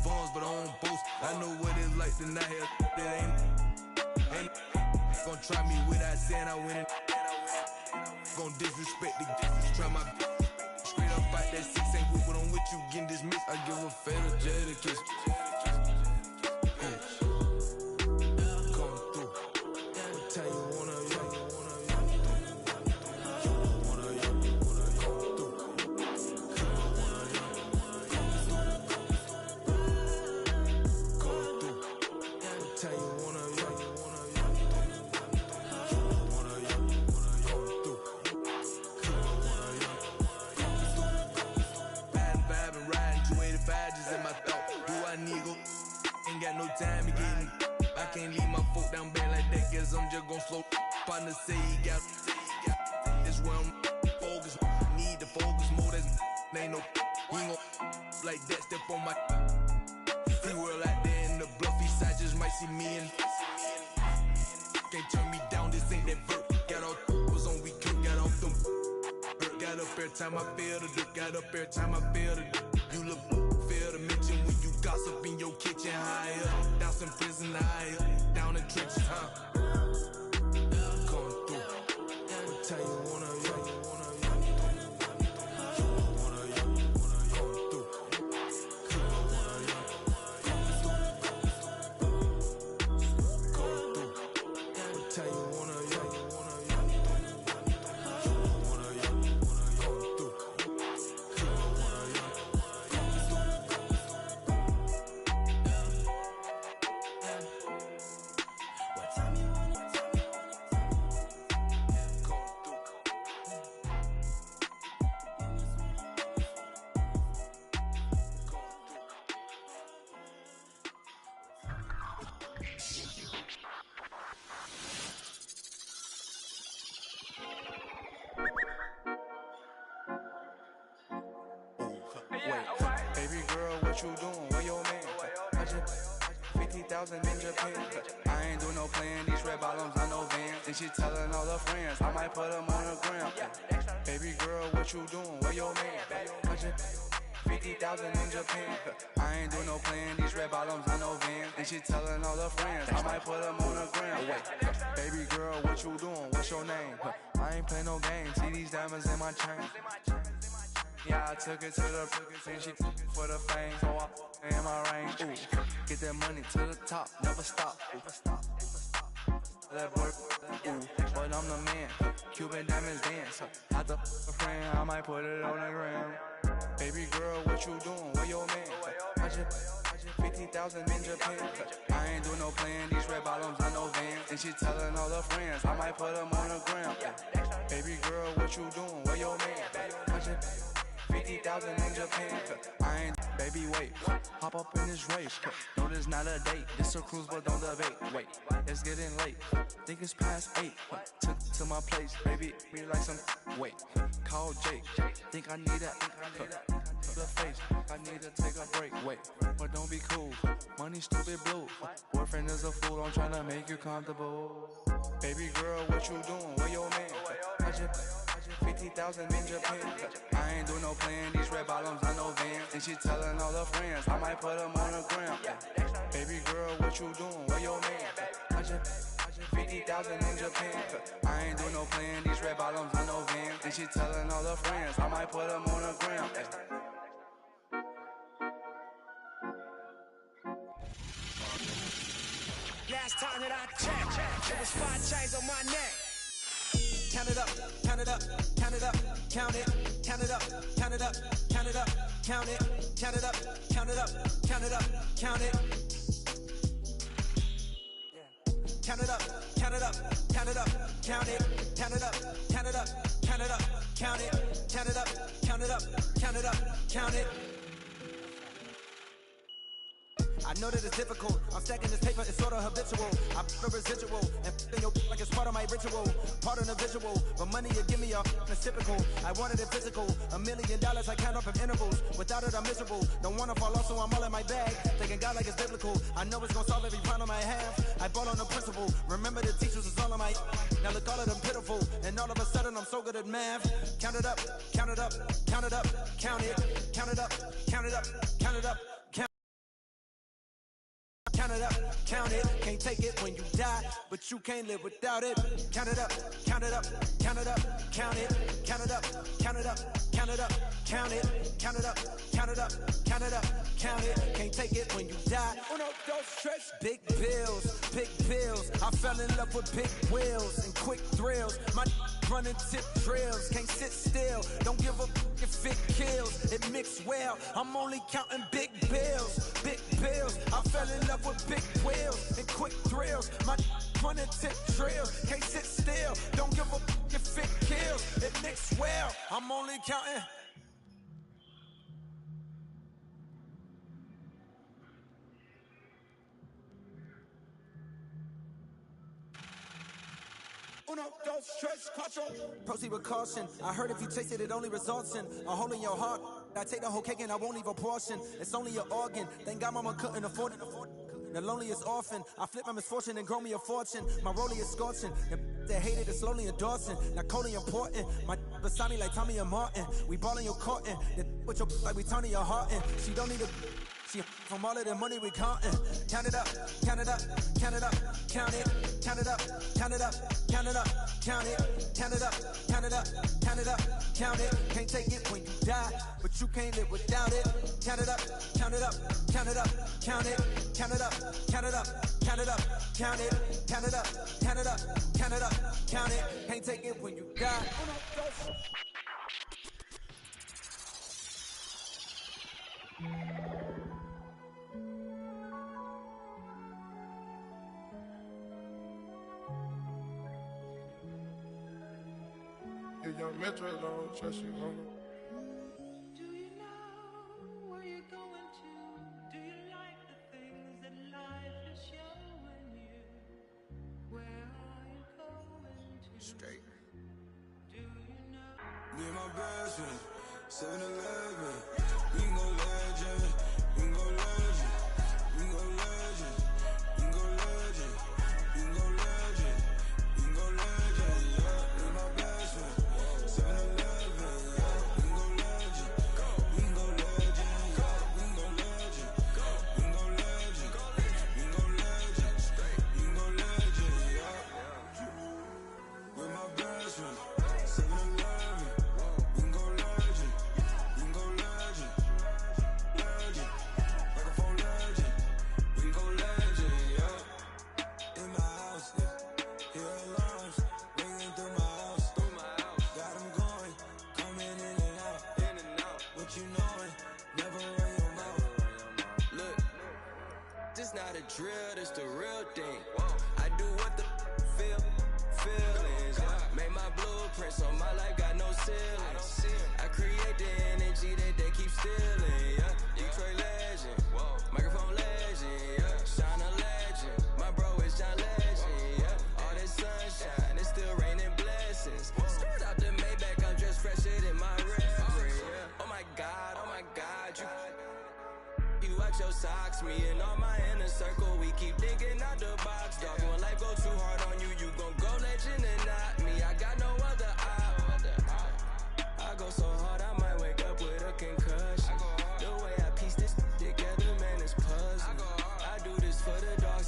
Speaker 17: phones, but I don't boast. I know what it's like to not have that ain't gonna try me without saying I win it. Gonna disrespect the try my straight up fight that 6 ain't with what I'm with you getting dismissed. I give a fatal Jada kiss. Come through. Tell you wanna got no time to get in. I can't leave my foot down bad like that, guess I'm just gon' slow. Partner say he got this where I'm focused. Need to focus more, that's ain't no he ain't gon' like that, step on my free world out there in the bluffy side, just might see me and can't turn me down, this ain't that vert. Got all was on weekend, got off them hurt. Got up every time I feel the dirt, got up every time I feel the dirt. You look fair to mention when you gossip in your kitchen higher. Down some prison higher, down the trenches, huh? Going through. I'll tell you wanna
Speaker 12: Baby girl, what you doing? Where your man? I just 50,000 in Japan. I ain't do no playing. These red bottoms, I know Vans. And she telling all her friends, I might put them on the gram. Baby girl, what you doing? Where your man? I just 50,000 in Japan. I ain't do no playing. These red bottoms, I know Vans. And she telling all her friends, I might put them on the gram. Baby girl, what you doing? What's your name? I ain't play no games. See these diamonds in my chain. Yeah, I took it to the and she for the fame, so I in my range. Ooh, get that money to the top, never stop. That work, ooh, but I'm the man. Cuban diamonds dance. I the friend, I might put it on the gram. Baby girl, what you doing? Where your man? I just 50,000 in Japan. I ain't do no playing. These red bottoms, I know Vans. And she telling all her friends, I might put them on the gram. Baby girl, what you doing? Where your man? I just 50,000 in Japan. I ain't, baby, wait. Hop up in this race. No, this not a date. It's a cruise, but don't debate. Wait, it's getting late. Think it's past 8. Took to my place, baby. Me like some. Wait, call Jake. Think I need that. a face. I need to take a break. Wait, but don't be cool. Money stupid blue. Boyfriend is a fool. I'm trying to make you comfortable. Baby girl, what you doing? Where your man? I just 50,000 in Japan. I ain't do no plan. These red bottoms, I know Vans. And she telling all her friends, I might put them on the gram. Baby girl, what you doing? Where your man? I just 50,000 in Japan. I ain't do no plan. These red bottoms, I know Vans. And she telling all her friends, I might put them on the gram.
Speaker 13: Last time that I checked, it was 5 chains on my neck.
Speaker 6: Count it up, count it up, count it up, count it, count it up, count it up, count it up, count it, count it up, count it up, count it up, count it. Count it up, count it up, count it up, count it, count it up, count it up, count it up, count it, count it up, count it up, count it up, count it. I know that it's difficult. I'm stacking this paper, it's sort of habitual. I put a residual and f***ing your like it's part of my ritual. Part of the visual, but money you give me it's typical. I wanted it physical. $1 million I count up in intervals. Without it I'm miserable. Don't wanna fall off, so I'm all in my bag. Thinking God like it's biblical. I know it's gonna solve every problem I have. I ball on the principle. Remember the teachers is all of my. Now look, all of them pitiful. And all of a sudden I'm so good at math. Count it up, count it up, count it up, count it, count it up, count it up, count it up. Count it up, count it, can't take it when you die, but you can't live without it. Count it up, count it up, count it up, count it, count it up, count it up, count it up, count it, count it up, count it up, count it up, count it, can't take it when you die. Uno, dos, tres. Big bills, I fell in love with big wheels and quick thrills. My running tip drills, can't sit still, don't give a if it kills, it mix well. I'm only counting big bills, I fell in love with big wheels and quick thrills. My running tip drills, can't sit still, don't give a if it kills, it mix well. I'm only counting. Uno, dos, tres, cuatro. Proceed with caution. I heard if you taste it, it only results in a hole in your heart. I take the whole cake and I won't leave a portion. It's only an organ. Thank God mama couldn't afford it. The loneliest orphan. I flip my misfortune and grow me a fortune. My rollie is scorching. They hated it slowly endorsing. Now Cody important. My beside me like Tommy and Martin. We ballin' your courtin'. With your like we Tony or Harton. She don't need a. She from all of the money we countin'. Count it up, count it up, count it up, count it, count it up, count it up, count it up, count it, count it up, count it up, count it up, count it. Can't take it when you die, but you can't live without it. Count it up, count it up, count it up, count it, count it up, count it up, count it up, count it, count it up, count it up, count it up, count it. Can't take it when you die.
Speaker 7: If young Metro don't trust you, homie.
Speaker 16: Do you know where you're going to? Do you like the things that life is showing you? Where are you going to?
Speaker 8: Straight.
Speaker 16: Do you know?
Speaker 8: Me and my best friend, 7-Eleven. We can go legend. We can go legend. We can go legend. We can go legend. We can go legend. We can go legend. Yeah, me and my best friend. 7-Eleven, yeah, we can go legend. We can go legend. Yeah, we can go legend. We can go legend. We can go legend. We can go legend. Yeah. With my best friend. 7-Eleven. We can go legend. We can go legend. Legend. Like a phone legend. We can go legend. Yeah. In my house, yeah. Hear alarms ringing through my house. Got them going, coming in and out. What you knowin', never run your mouth.
Speaker 9: Look, this not a drill, this the real thing. I do what the feelings. Made my blueprints on my life, got no ceilings. I create the energy that they keep stealing. Yeah, Detroit legend, microphone legend. Yeah, Shine a legend. My bro is John Legend. Yeah, all this sunshine, it's still raining blessings. Straight out the Maybach, I'm just fresher than my reference. Yeah. Oh my God,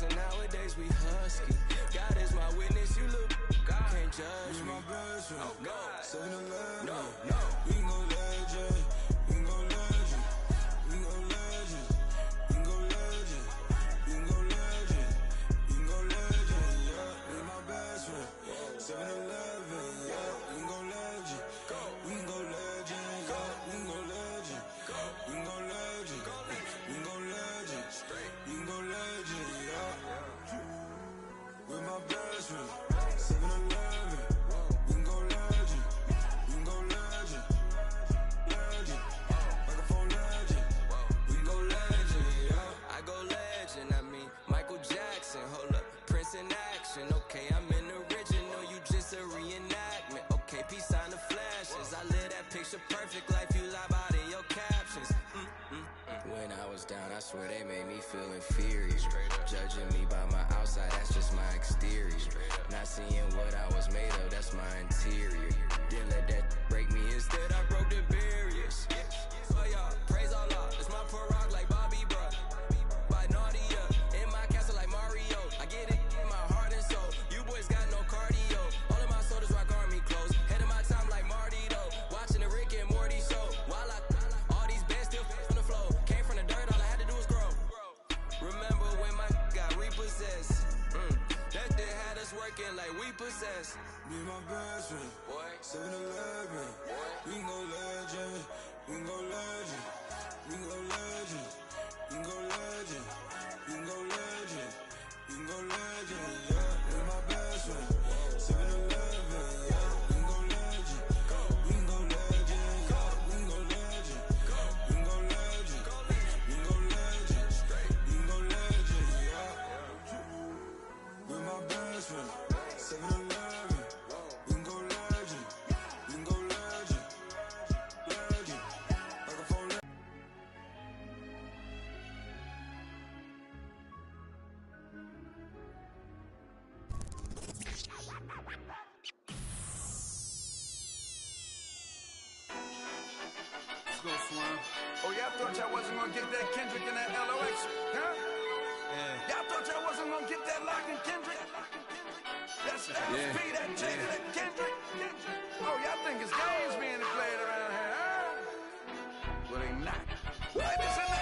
Speaker 9: and nowadays we husky. God is my witness, you look, God can't judge me.
Speaker 8: My best friend,
Speaker 9: oh God,
Speaker 8: 7-Eleven,
Speaker 9: no.
Speaker 8: We can go legend, we can go legend, we can go legend, we can go legend, we can go legend, we can go legend, yeah. We my best friend, 7-Eleven, yeah. We can go legend, we can go legend, yeah. We can go legend, we can go legend, we can go legend, we can go legend, yeah. With my best friend, 7-Eleven, we can go legend, we can go legend, legend, microphone legend, we can go legend, yeah.
Speaker 9: I go legend, I mean Michael Jackson, hold up, Prince in action, okay, I'm an original, you just a reenactment, okay, peace sign the flashes, I live that picture perfect life, you lie about in your captions.
Speaker 11: When I was down, I swear they made me feel inferior. Judging me by my outside, that's just my exterior. Not seeing what I was made of, that's my interior. Didn't let that break me, instead I broke the barriers.
Speaker 9: Oh y'all, praise Allah, it's my parag like Bobby, bruh. By Nadia, in my castle like Mario. I get it in my heart and soul. You boys got no cardio. All of my soldiers rock army clothes. Head of my time like Marty though. Watching the Rick and Morty show. While all these bands still on the floor. Came from the dirt, all I had to do was grow. Remember when my got repossessed? That day had us working like we possessed.
Speaker 8: Me and my best friend,
Speaker 9: boy,
Speaker 8: 7-Eleven, we can go legend, we can go legend, we can go legend, we can go legend, we can go legend, we can go legend, yeah. Me and my best friend, 7-Eleven, yeah. We can go legend, we can go legend, yeah. We can go legend, we can go legend, we can go legend, we can go legend, yeah. With my best friend, 7-Eleven.
Speaker 14: Oh, y'all thought y'all wasn't gonna get that Kendrick and that LOX, huh? Yeah. Y'all thought y'all wasn't gonna get that Lock and Kendrick? That's LSP, that Jada, that Kendrick. Oh, y'all think it's games being played around here, huh? Well, they not. Ladies and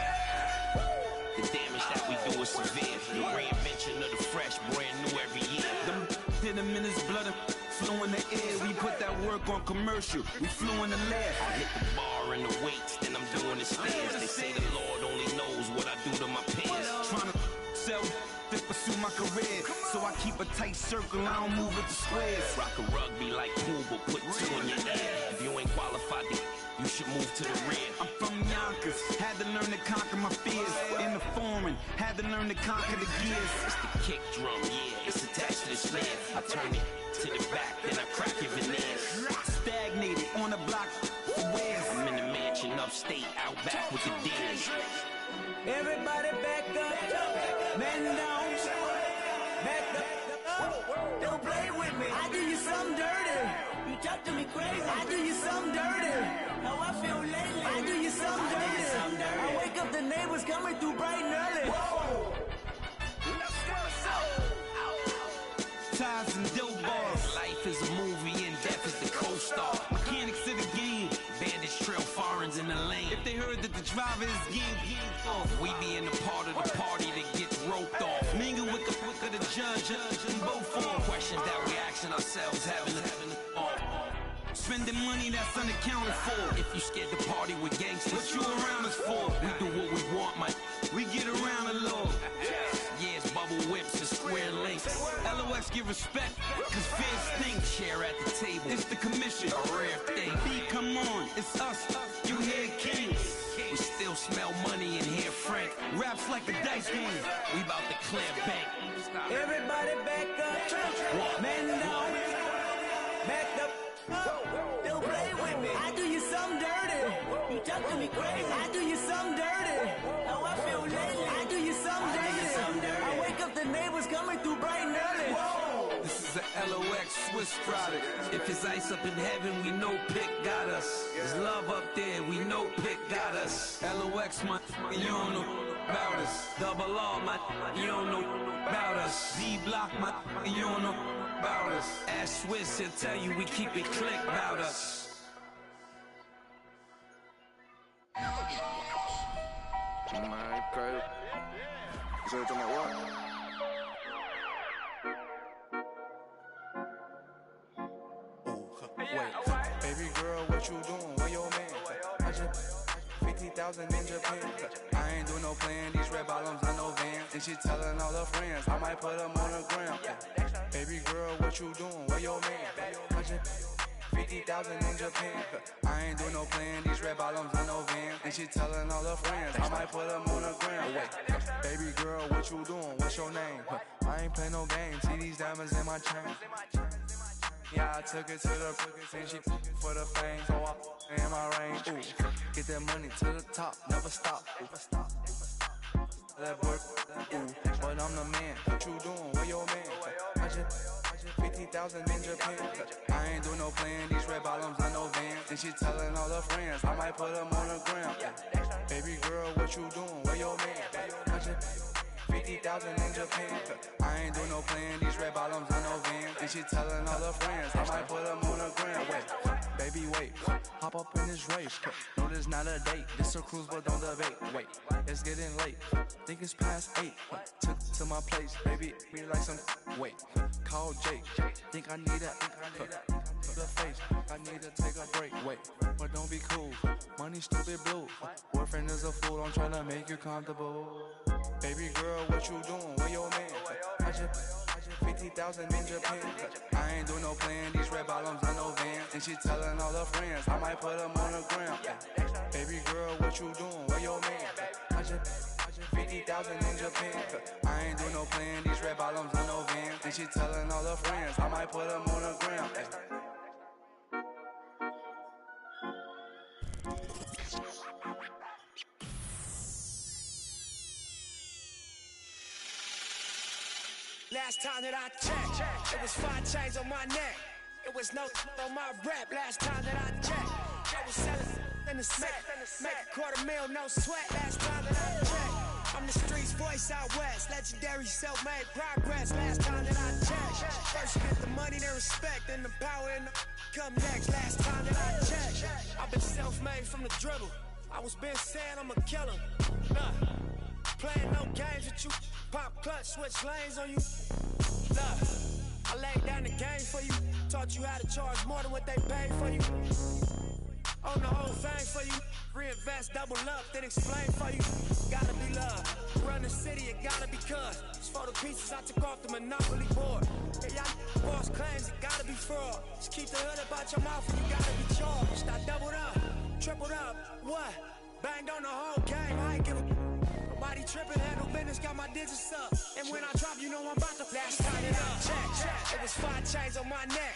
Speaker 11: The damage that we do is severe. The reinvention of the fresh, brand new every year.
Speaker 15: Them hit him in his blood and flew in the air. We put that work on commercial. We flew in the lab.
Speaker 11: I hit the bar and the weights, then I'm doing the stairs. They say the Lord only knows what I do to my peers.
Speaker 15: Trying to sell to pursue my career. So I keep a tight circle, I don't move with the squares.
Speaker 11: Rock a rugby like cool, but put two in your ear. If you ain't qualified, you should move to the rear.
Speaker 15: I'm from Yonkers, had to learn to conquer my fears. In the foreign, had to learn to conquer the gears.
Speaker 11: It's the kick drum, yeah, it's attached to the snare. I turn it to the back, then I crack your veneers.
Speaker 15: Stagnated on the block for wears.
Speaker 11: I'm in the mansion upstate, out back with the deers.
Speaker 13: Everybody back up, man down, back up. Don't play with me. I do you something dirty. You talk to me crazy. I do you something dirty. How I feel lately. I do you something dirty. I wake up, the neighbors coming through bright and early. Whoa.
Speaker 15: Ties and dope bars.
Speaker 11: Life is a movie and death is the co-star.
Speaker 15: Mechanics of the game.
Speaker 11: Bandits trail foreigns in the lane.
Speaker 15: If they heard that the driver is game off,
Speaker 11: we be in the part of the party that gets roped off.
Speaker 15: Mingle with the book of the judge and both form.
Speaker 11: Questions that we asking ourselves, having the
Speaker 15: spending money that's unaccounted for.
Speaker 11: If you scared to party with gangsters,
Speaker 15: what you around us for?
Speaker 11: We do what we want, man.
Speaker 15: We get around the law.
Speaker 11: Yeah, it's bubble whips and square links.
Speaker 15: LOX give respect, cause fear stinks.
Speaker 11: Share at the table,
Speaker 15: it's the commission.
Speaker 11: A rare thing.
Speaker 15: B, come on, it's us. You hear kings.
Speaker 11: We still smell money and hear Frank.
Speaker 15: Raps like a dice game.
Speaker 11: We bout to clear bank.
Speaker 13: Everybody back up, man down, back up. Don't play with me. I do you something dirty. You talk to me crazy. I do you something dirty. How I feel lately. I do you something dirty. I wake up, the neighbors coming through bright and early. Whoa.
Speaker 15: This is a LOX Swiss product.
Speaker 11: If it's ice up in heaven, we know Pick got us. There's love up there, we know Pick got us.
Speaker 15: LOX, my, you don't know. about us. Double R, my you don't know about us. Z Block, my you don't know about us. Ash Swiss, he'll tell you we keep it click about us.
Speaker 12: Baby girl, what you doing? Where your man? I just 50,000 in Japan. I ain't doing no plan. These red bottoms, I know Vans. And she telling all her friends, I might put them on the gram. Baby girl, what you doing? Where your man? I just 50,000 in Japan. I ain't doing no plan. These red bottoms, I know Vans. And she telling all her friends, I might put them on the gram. Baby girl, what you doing? What's your name? I ain't playing no games. See these diamonds in my chain. Yeah, I took it to the and she for the fame. So I in my range. Ooh, get that money to the top, never stop. That work, ooh, but I'm the man. What you doing? Where your man? I just 50,000 in Japan. I ain't doing no plan. These red bottoms, I know Vans. And she telling all her friends, I might put them on the gram. Baby girl, what you doing? Where your man? I just 50,000 in Japan. I ain't doing no plan. These red bottoms, I know Vans. And she telling all her friends, I might put them on the gram. Baby, wait, hop up in this race. No, this not a date. This a cruise, but don't debate. Wait, it's getting late. Think it's past 8. Took to my place, baby. Me like some. Wait, call Jake. Think I need that. The face. I need to take a break. Wait, but don't be cool. Money stupid blue. Boyfriend is a fool. I'm trying to make you comfortable. Baby girl, what you doing? Where your man? I just 50,000 in Japan. I ain't doing no plan. These red bottoms, I know Vans. And she telling all her friends, I might put them on the gram. Baby girl, what you doing? Where your man? I just 50,000 in Japan. I ain't doing no plan. These red bottoms, I know Vans. And she telling all her friends, I might put them on the gram.
Speaker 13: Last time that I checked, it was 5 chains on my neck. It was no on my rap. Last time that I checked, I was selling in the smack. Make $250,000, no sweat. Last time that I checked, I'm the streets voice out west. Legendary self-made progress. Last time that I checked, first you get the money, then respect, then the power and the come next. Last time that I checked, I've been self-made from the dribble. I was been saying I'm a killer. Nah, playing no games with you. Pop clutch, switch lanes on you. Look, I laid down the game for you. Taught you how to charge more than what they paid for you. Own the whole thing for you. Reinvest, double up, then explain for you. Gotta be love. Run the city, it gotta be cuz. It's for the pieces I took off the Monopoly board. Hey, y'all false claims, it gotta be fraud. Just keep the hood about your mouth and you gotta be charged. I doubled up, tripled up, what? Banged on the whole game, I ain't give a nobody tripping, handle business, got my digits up. And when I drop, you know I'm about to last time that I checked, it was 5 chains on my neck.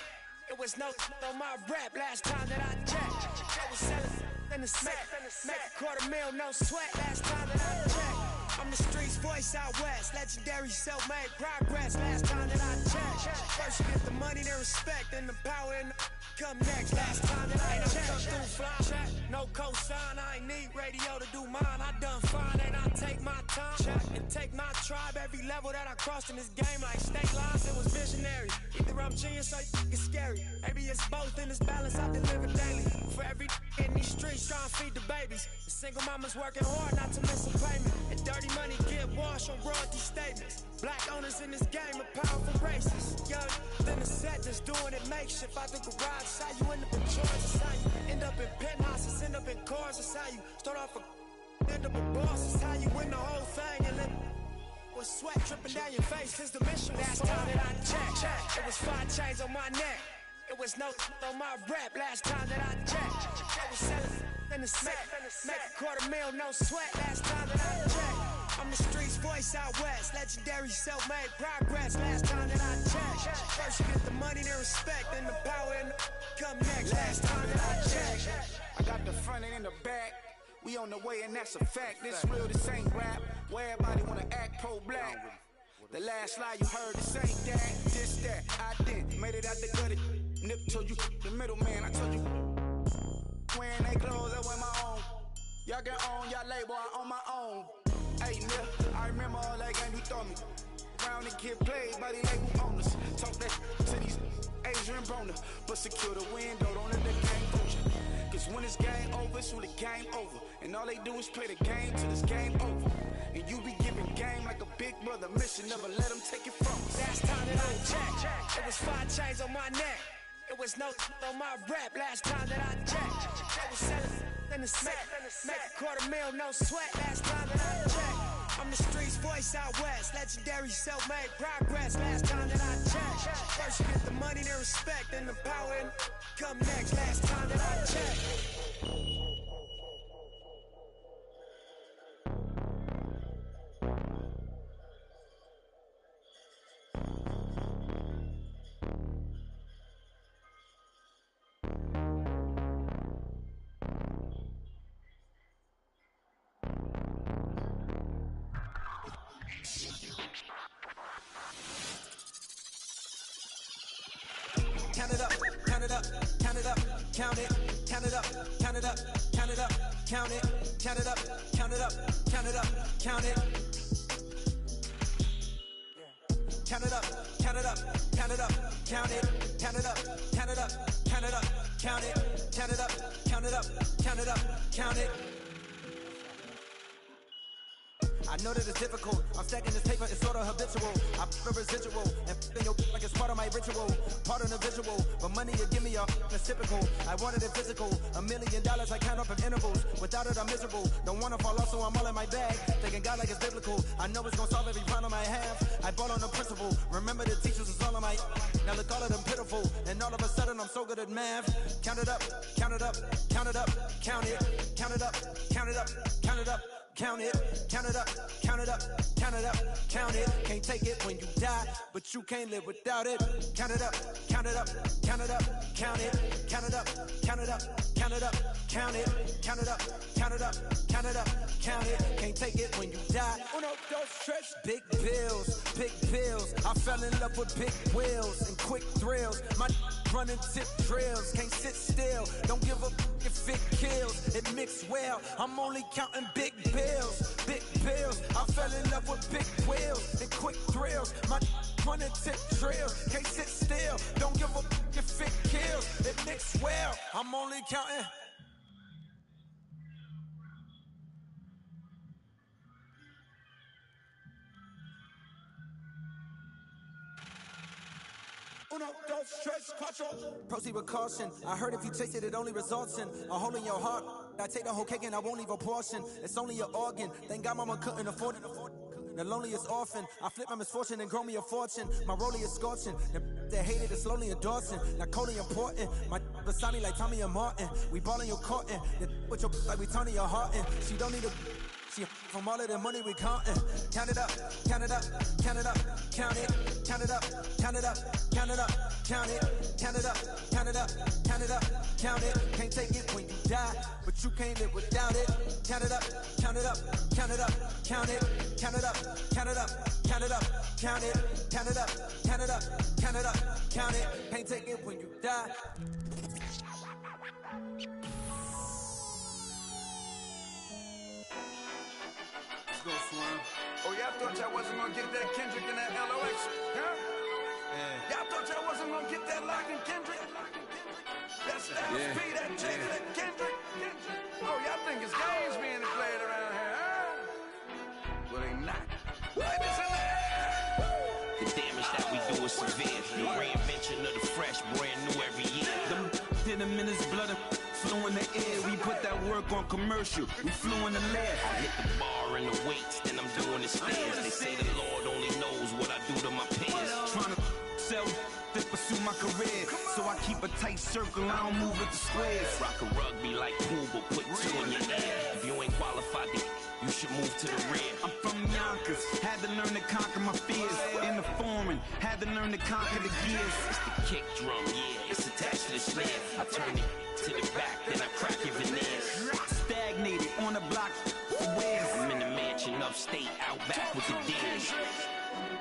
Speaker 13: It was no on my rap. Last time that I checked, I was selling in the smack. Make $250,000, no sweat. Last time that I checked, I'm the streets voice out west. Legendary self-made progress. Last time that I checked, first you get the money, then respect, then the power and the come next. Last time that I checked, no cosign. I ain't need radio to do mine. I done fine and I take my time and take my tribe. Every level that I crossed in this game, like state lines, it was visionary. Either I'm genius or it's scary. Maybe it's both in this balance I deliver daily. For every in these streets, trying to feed the babies. The single mama's working hard not to miss a payment. And dirty money get washed on royalty statements. Black owners in this game are powerful races. Young, then the set just doing it makeshift out the garage. It's how you end up in charge. It's how you end up in penthouses, end up in cars. It's how you start off a end up a boss. It's how you win the whole thing and then with sweat dripping down your face. Is the mission. Last time that I checked, it was 5 chains on my neck. It was no on my rap. Last time that I checked, I was selling in the smack. Make $250,000, no sweat. Last time that I checked, I'm the streets voice out west. Legendary self-made progress. Last time that I checked, first you get the money, then respect, then the power and the come next. Last time that I checked,
Speaker 14: I got the front and in the back. We on the way and that's a fact. This real, this ain't rap. Where everybody wanna act pro-black. The last lie you heard, this ain't that, this that. I did, made it out the gutter. Nip told you, the middleman, I told you. Wearing they clothes, I wear my own. Y'all get on, y'all label, I on my own. Hey, nigga, I remember all that game you throw me. Round and get played by the label owners. Talk that to these Asian boner, but secure the window, don't let the game coach you. Cause when it's game over, it's really game over. And all they do is play the game till it's game over. And you be giving game like a big brother mission, never let them take it from us.
Speaker 13: Last time that I checked, it was 5 chains on my neck. It was no on my rap. Last time that I checked, I was selling in the smack. Make $250,000, no sweat. Last time that I checked, I'm the streets voice out west. Legendary self-made progress. Last time that I checked, first you get the money, then respect, then the power and come next. Last time that I checked.
Speaker 6: Count it up, count it up, count it up, count it, count it up, count it up, count it up, count it, count it up, count it up, count it up, count it. Count it up, count it up, count it up, count it, count it up, count it up, count it up, count it, count it up, count it up, count it up, count it. I know that it's difficult. I'm stacking this paper, it's sort of habitual. I put a residual and f***ing your like it's part of my ritual. Part of the visual, but money you give me it's typical. I wanted it physical. $1 million I count up in intervals. Without it I'm miserable. Don't wanna fall off, so I'm all in my bag. Thinking God like it's biblical. I know it's gonna solve every problem I have. I ball on the principle. Remember the teachers is all of my. Now look all of them pitiful. And all of a sudden I'm so good at math. Count it up, count it up, count it up, count it, count it up, count it up, count it up. Count it, count it up, count it up, count it up, count it. Can't take it when you die, but you can't live without it. Count it up, count it up, count it up, count it, count it up, count it up, count it up, count it, count it up, count it up, count it up, count it. Can't take it when you die. Uno, dos, tres. Big bills, big bills. I fell in love with big wheels and quick thrills. My running tip drills, can't sit still. Don't give a if it kills. It mixed well. I'm only counting big bills, big bills. I fell in love with big wheels and quick thrills. My running tip drills, can't sit still. Don't give a if it kills. It mixed well. I'm only counting. Uno, dos, tres, cuatro. Proceed with caution. I heard if you taste it, it only results in a hole in your heart. I take the whole cake and I won't leave a portion. It's only an organ. Thank God mama couldn't afford it. The loneliest orphan. I flip my misfortune and grow me a fortune. My rollie is scorching. The hated is slowly endorsing. Not coldly important. My beside me like Tommy and Martin. We ballin' your courtin'. With your like we Tony your heart in. She don't need a. She from all of the money we countin'. Count it up, count it up, count it up, count it, count it up, count it up, count it up, count it, count it up, count it up, count it up, count it. Can't take it when you die, but you can't live without it. Count it up, count it up, count it up, count it, count it up, count it up, count it up, count it, count it up, count it up, count it up, count it. Can't take it when you die.
Speaker 14: Oh, y'all thought y'all wasn't gonna get that Kendrick and that LOX, huh? Yeah. Y'all thought y'all wasn't gonna get that Lock and Kendrick? That Styles P, that Jada, that Kendrick. Oh, y'all think it's games being played around here, huh? Well, they not. Ladies and ladies.
Speaker 15: The damage that we do is severe. The reinvention of the fresh, brand new every year. Them did them in his blood and flew in the air. We put that work on commercial. We flew in the lab. I hit the bar and the weights, then I'm doing the stairs. They say the Lord only knows what I do to my peers. Trying to sell to pursue my career. So I keep a tight circle, I don't move with the squares. Rock a rugby like pool, but put two in your ear. If you ain't qualified, you should move to the rear. I'm from Yonkers, had to learn to conquer my fears. In the foreign, had to learn to conquer the gears. It's the kick drum, yeah, it's attached to the snare. I turn it to the back, then I crack your veneers. Stagnated on the block for wears. I'm in the mansion upstate, out back with the deers.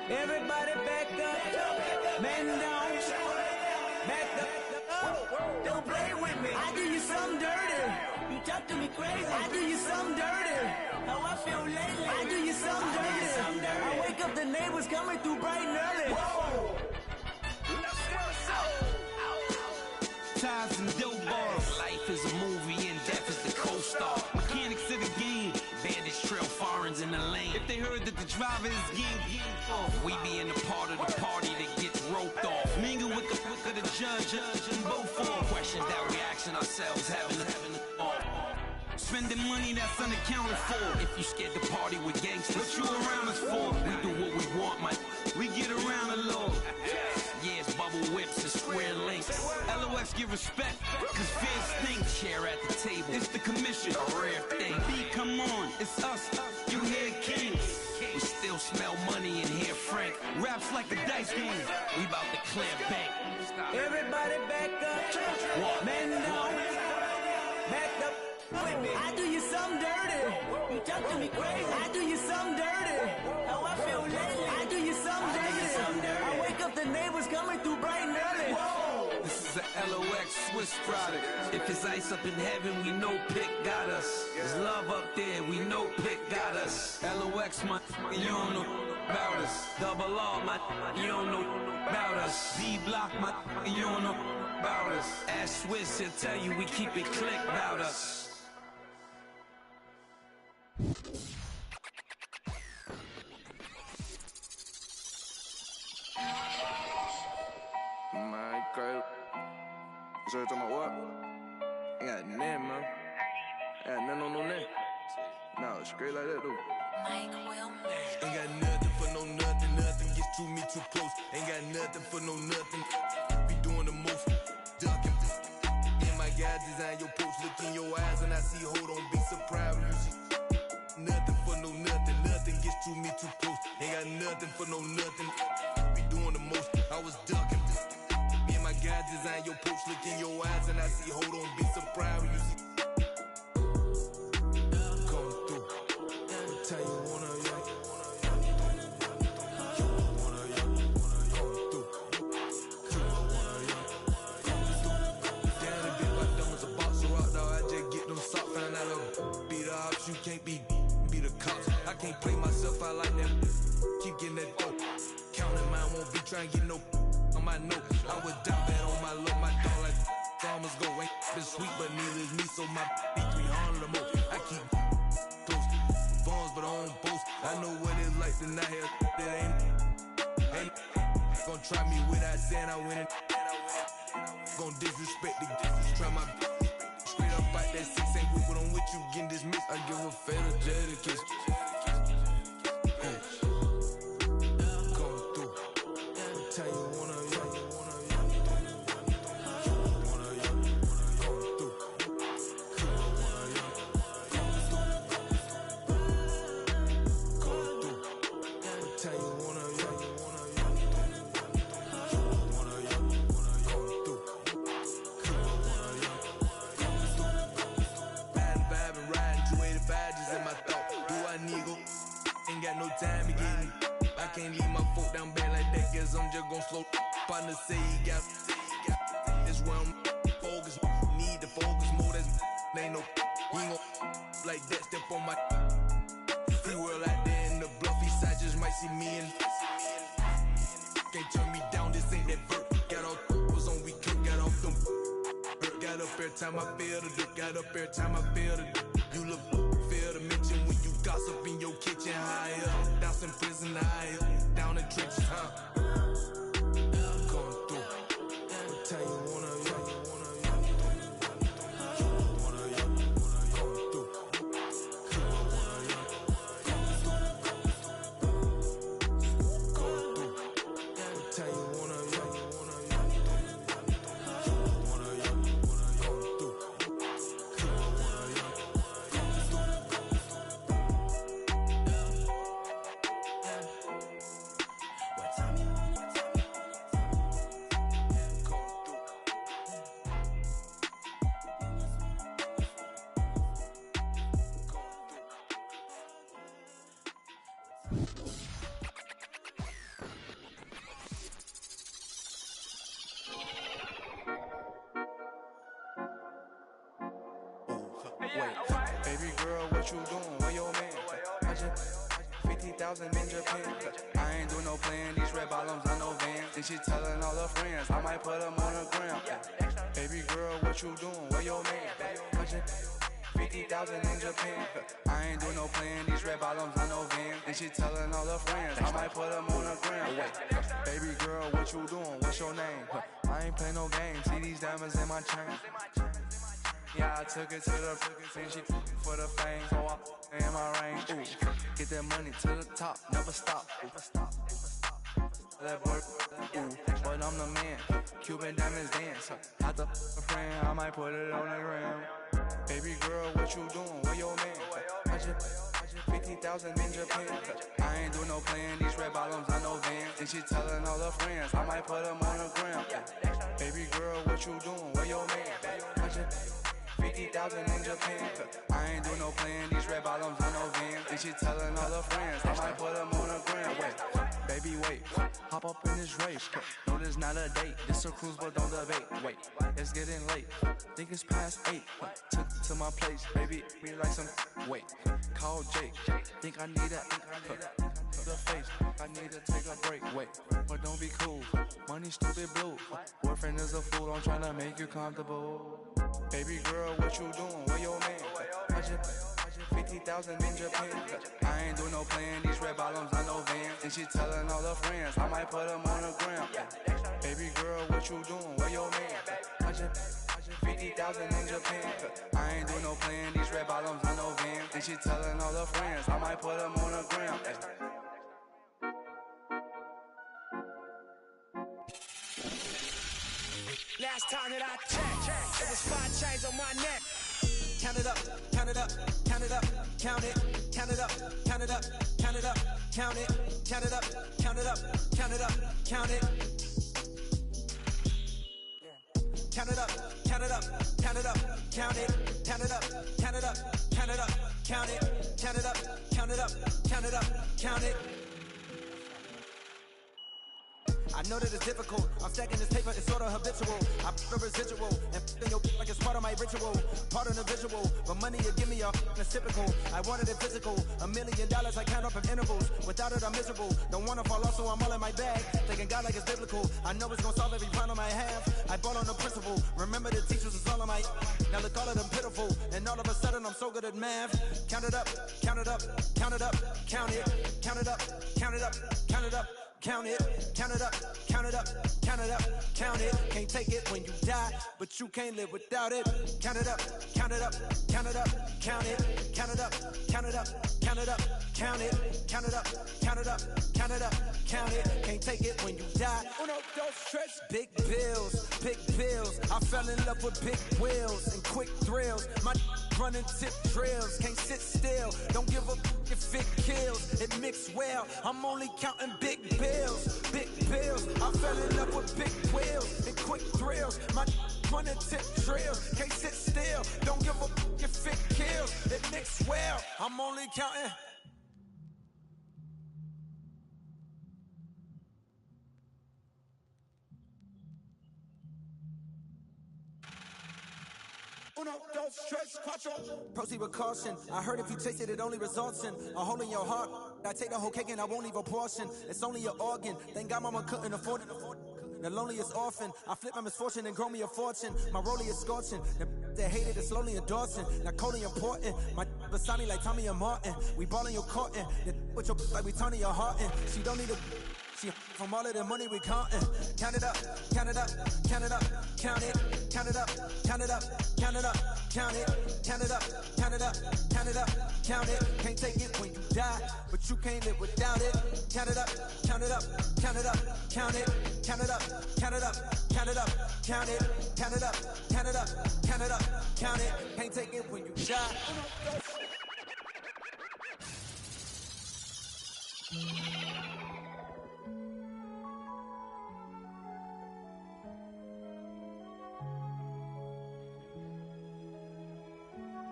Speaker 16: Everybody back up, man down, back up. Don't play with me. I do you something dirty. You talk to me crazy. I do you something dirty. How I
Speaker 6: I feel lately. I do you something dirty. I wake up, the neighbors coming through bright and early. Whoa.
Speaker 15: Ties and dope bars. Life is a movie and death is the co-star. Mechanics of the game. Bandits trail foreigns in the lane. If they heard that the driver is gang off, we be in the part of the party that gets roped off. Mingle with the judge and both form. Questions that we asking ourselves, having the spending money that's unaccounted for. If you scared to party with gangsters, what you around us for? We do what we want, man. We get around the law. Yeah, it's bubble whips and square links. LOX give respect, cause fear stinks. Share at the table, it's the commission, a rare thing. B, come on, it's us, you hear kings. We still smell money and hear Frank. Raps like a dice game, we about to clear bank.
Speaker 6: Everybody back up, man down, back up. I do you something dirty. You talk to me crazy. I do you something dirty. How I feel lately. I do you something dirty. I wake up, the neighbors coming through bright and early. Whoa.
Speaker 15: This is a LOX Swiss product. If it's ice up in heaven, we know Pick got us. There's love up there, we know Pick got us. LOX, my you don't know about us. Double R, my you don't know about us. D Block, my you don't know about us. Ask Swiss, he'll tell you we keep it click about us.
Speaker 12: My girl. So you talking about what? Ain't got nothing, man. Ain't got nothing on no neck. No, straight like that, though.
Speaker 18: Mike Wilmer.
Speaker 17: Ain't got nothing for no nothing. Nothing gets to me too close. Ain't got nothing for no nothing. Be doing the most. Ducking. In my guy, design your post. Look in your eyes and I see, hold on, be surprised when you see. Nothing for no nothing. Nothing gets to me too close. Ain't got nothing for no nothing. Be doing the most. I was ducking. Me and my guy design your post. Look in your eyes and I see, hold on, be surprised when you see. Come through. Tell you wanna young. You can't be the cops. I can't play myself out like that. Keep getting that dope. Counting mine, won't be trying to get no on my note. I would die bad on my low, my dog like farmers go. Ain't been sweet, but neither is me, so my B300 the most. I keep close. Phones, but I don't boast. I know what it's like to not have that ain't gonna try me without saying I win it. Gonna disrespect the try my straight up out that 6 ain't with what I'm with you getting dismissed. I give a fatal jaded kiss. Come through. Tell you wanna young. Come through. Tell you wanna young. Ain't got no time to get me. I can't leave my foot down bad like that, guess I'm just gon' slow. Partner say he got. That's why I'm focused. Need to focus more. That's ain't no. He ain't gon' like that. Step on my free world out there in the bluffy side. Just might see me and can't turn me down. This ain't that vert. Got all was on weekend. Got off them. Got up every time I feel the dip. Got up every time I feel the dip. You look fair to mention when you gossip in your kitchen higher. Down in prison higher. Down in trenches, huh? Come through. Tell you wanna young. Come through. Come through. Tell you wanna young.
Speaker 12: Wait, baby girl, what you doing? Where your man? 50,000 in Japan. I ain't do no plan, these red bottoms, I know Vans. And she telling all her friends, I might put them on the gram. Baby girl, what you doing? Where your man? 50,000 in Japan. I ain't do no plan, these red bottoms, I know Vans. And she telling all her friends, I might put them on the gram. Baby girl, what you doing? What's your name? I ain't play no games, see these diamonds in my chain. Yeah, I took it to the and she for the fame, so I in my range. Ooh, get that money to the top, never stop. That boy, ooh, but I'm the man. Cuban diamonds dance. Had a friend, I might put it on the gram. Baby girl, what you doing? Where your man? 50,000 in Japan. I ain't do no plan, these red bottoms, I know Vans. And she telling all her friends, I might put them on the gram. Baby girl, what you doing? Where your man? 50,000 in Japan. I ain't do no plan, these red bottoms, I know Vans. And she telling all her friends, I might put them on the gram. Baby, wait, hop up in this race. No, this not a date, this a cruise, but don't debate. Wait, it's getting late, think it's past 8. Took to my place, baby, me like some. Wait, call Jake, think I need the face, I need to take a break. Wait, but don't be cool, money stupid blue. Boyfriend is a fool, I'm trying to make you comfortable. Baby girl, what you doing? Where your man? 50,000 in Japan. I ain't do no plan, these red bottoms, I know Vans. And she telling all her friends, I might put them on the gram. Baby girl, what you doing? Where your man? 50,000 in Japan. I ain't do no plan, these red bottoms, I know Vans. And she telling all her friends, I might put them on the gram.
Speaker 13: Last time that I checked, it was 5 chains on my neck. Count it up, count it up, count it up, count it, count it up, count it up, count it up, count it, count it up, count it up, count it up, count it. Count it up, count it up, count it up, count it, count it up, count it up, count it up, count it, count it up, count it up, count it up, count it.
Speaker 6: I know that it's difficult. I'm stacking this paper, it's sort of habitual. I put a residual and f***ing your like it's part of my ritual. Part of the visual, but money you give me a it's typical. I wanted it physical. $1 million I count up in intervals. Without it I'm miserable. Don't wanna fall off, so I'm all in my bag. Thinking God like it's biblical. I know it's gonna solve every problem I have. I bought on the principle. Remember the teachers was all of my. Now look all of them pitiful. And all of a sudden I'm so good at math. Count it up, count it up, count it up, count it, count it up, count it up, count it up. Count it, count it up, count it up, count it up, count it. Can't take it when you die, but you can't live without it. Count it up, count it up, count it up, count it, count it up, count it up, count it up, count it, count it up, count it up, count it up, count it. Can't take it when you die. Uno, dos, tres. Big bills, big bills. I fell in love with big wheels and quick thrills. My running tip drills, can't sit still. Don't give up if it kills. It mixed well. I'm only counting big bills, big bills. I fell in love with big wheels and quick thrills. My running tip drills, can't sit still. Don't give up if it kills. It mixed well. I'm only counting. Uno, dos, tres, cuatro. Proceed with caution. I heard if you taste it, it only results in a hole in your heart. I take the whole cake and I won't leave a portion. It's only your organ. Thank God mama couldn't afford it. The loneliest orphan. I flip my misfortune and grow me a fortune. My rollie is scorching. They hated it slowly endorsing. Now Coley important. My beside me like Tommy and Martin. We ballin' your courtin'. With your like we turning your heart in. She don't need a. She from all of the money we countin'. Count it up, count it up, count it up, count it, count it up, count it up, count it up, count it, count it up, count it up, count it up, count it. Can't take it when you die, but you can't live without it. Count it up, count it up, count it up, count it, count it up, count it up, count it up, count it, count it up, count it up, count it up, count it. Can't take it when you die.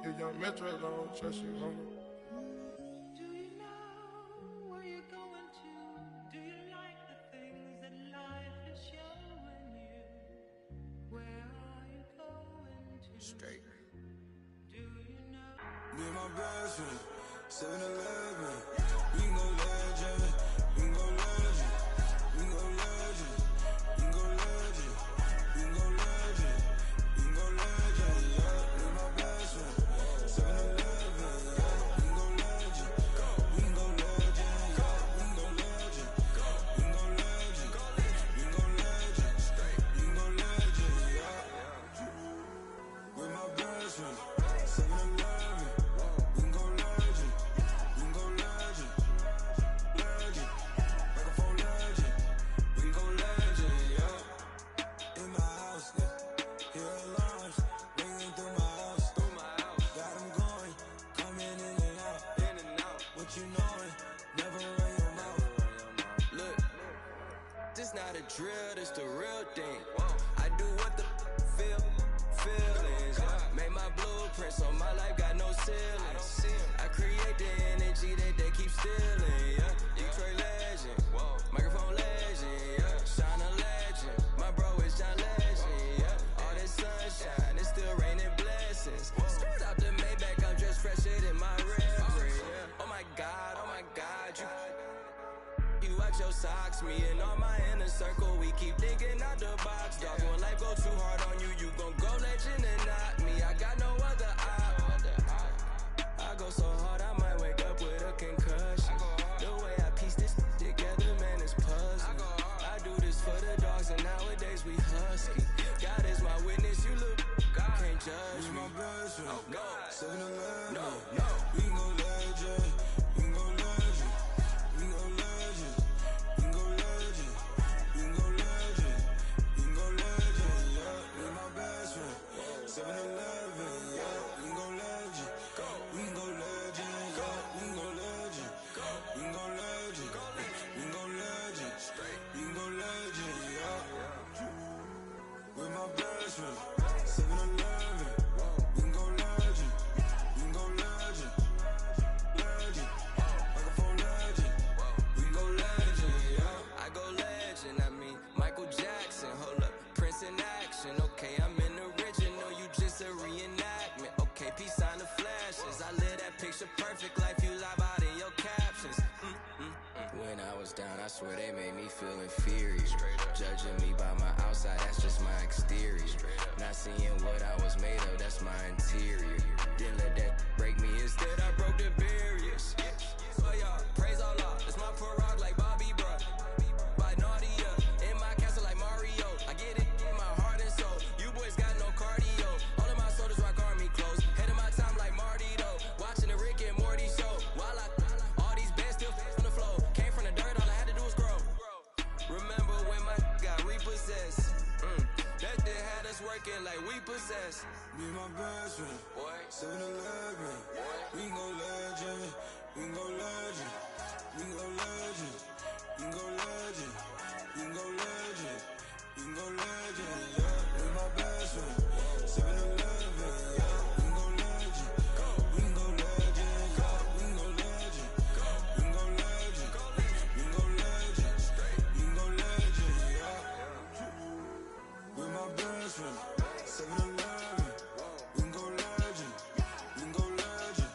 Speaker 7: You young Metro, don't trust you, homie.
Speaker 16: Do you know where you're going to? Do you like the things that life is showing you? Where are you going to?
Speaker 8: Straight.
Speaker 16: Do you know?
Speaker 8: Me and my best friend, 7-Eleven. We can go
Speaker 11: not a drill, this the real thing. I do what the feelings. Made my blueprints, so my life got no ceilings. I create the energy that they keep stealing. Detroit legend, microphone legend. Shine a legend, my bro is John Legend. All this sunshine, it's still raining blessings. Straight out the Maybach, I'm just fresher than my reverend. Oh my God, you out your socks. Me and all my inner circle, we keep thinking out the box. Dog, when life go too hard on you, you gon' go legend and not me. I got no other op. I go so hard, I might wake up with a concussion. The way I piece this together, man, it's puzzling. I do this for the dogs, and nowadays we husky. God is my witness, you look, can't judge me. No,
Speaker 8: 7-Eleven.
Speaker 11: No.
Speaker 8: We can go legend. We can go legend. We can go legend. We can go legend. We can go legend. We can go legend. Yeah, with my best friend. 7-Eleven. Yeah, we can go legend. We can go legend. Yeah, we can go legend. We can go legend. We can go legend. We can go legend. Yeah, with my best friend. 7-Eleven. We can go legend. We can go legend. Legend. Microphone legend. We can go legend. Yeah.
Speaker 11: I go legend, I mean Michael Jackson. Hold up, Prince in action. Okay, I'm in original, you just a reenactment. Okay, peace on the flashes. I live that picture perfect life, you live out in your captions. When I was down, I swear they made me feel inferior. Judging me by my outside, that's just my exterior. Not seeing what I was made of, that's my interior. Didn't let that break me, instead I broke the barriers. So y'all, praise Allah, it's my parag like Bobby Bruh. By Nadia, in my castle like Mario. I get it in my heart and soul. You boys got no cardio. All of my soldiers rock army clothes. Head of my time like Marty though. Watching the Rick and Morty show. While all these bands still on the floor. Came from the dirt, all I had to do was grow. Remember when my got repossessed? That day had us working like we possessed.
Speaker 8: Me and my best friend. 7-Eleven. We can go legend. We can go legend. We can go legend. We can go legend. We can go legend. We can go legend. Yeah, with my best friend. 7-Eleven. Yeah, we can go legend. We can go legend. Yeah, we can go legend. We can go legend. We can go legend. We can go legend. Yeah, with my best friend. 7-Eleven. We can go legend. We can go legend.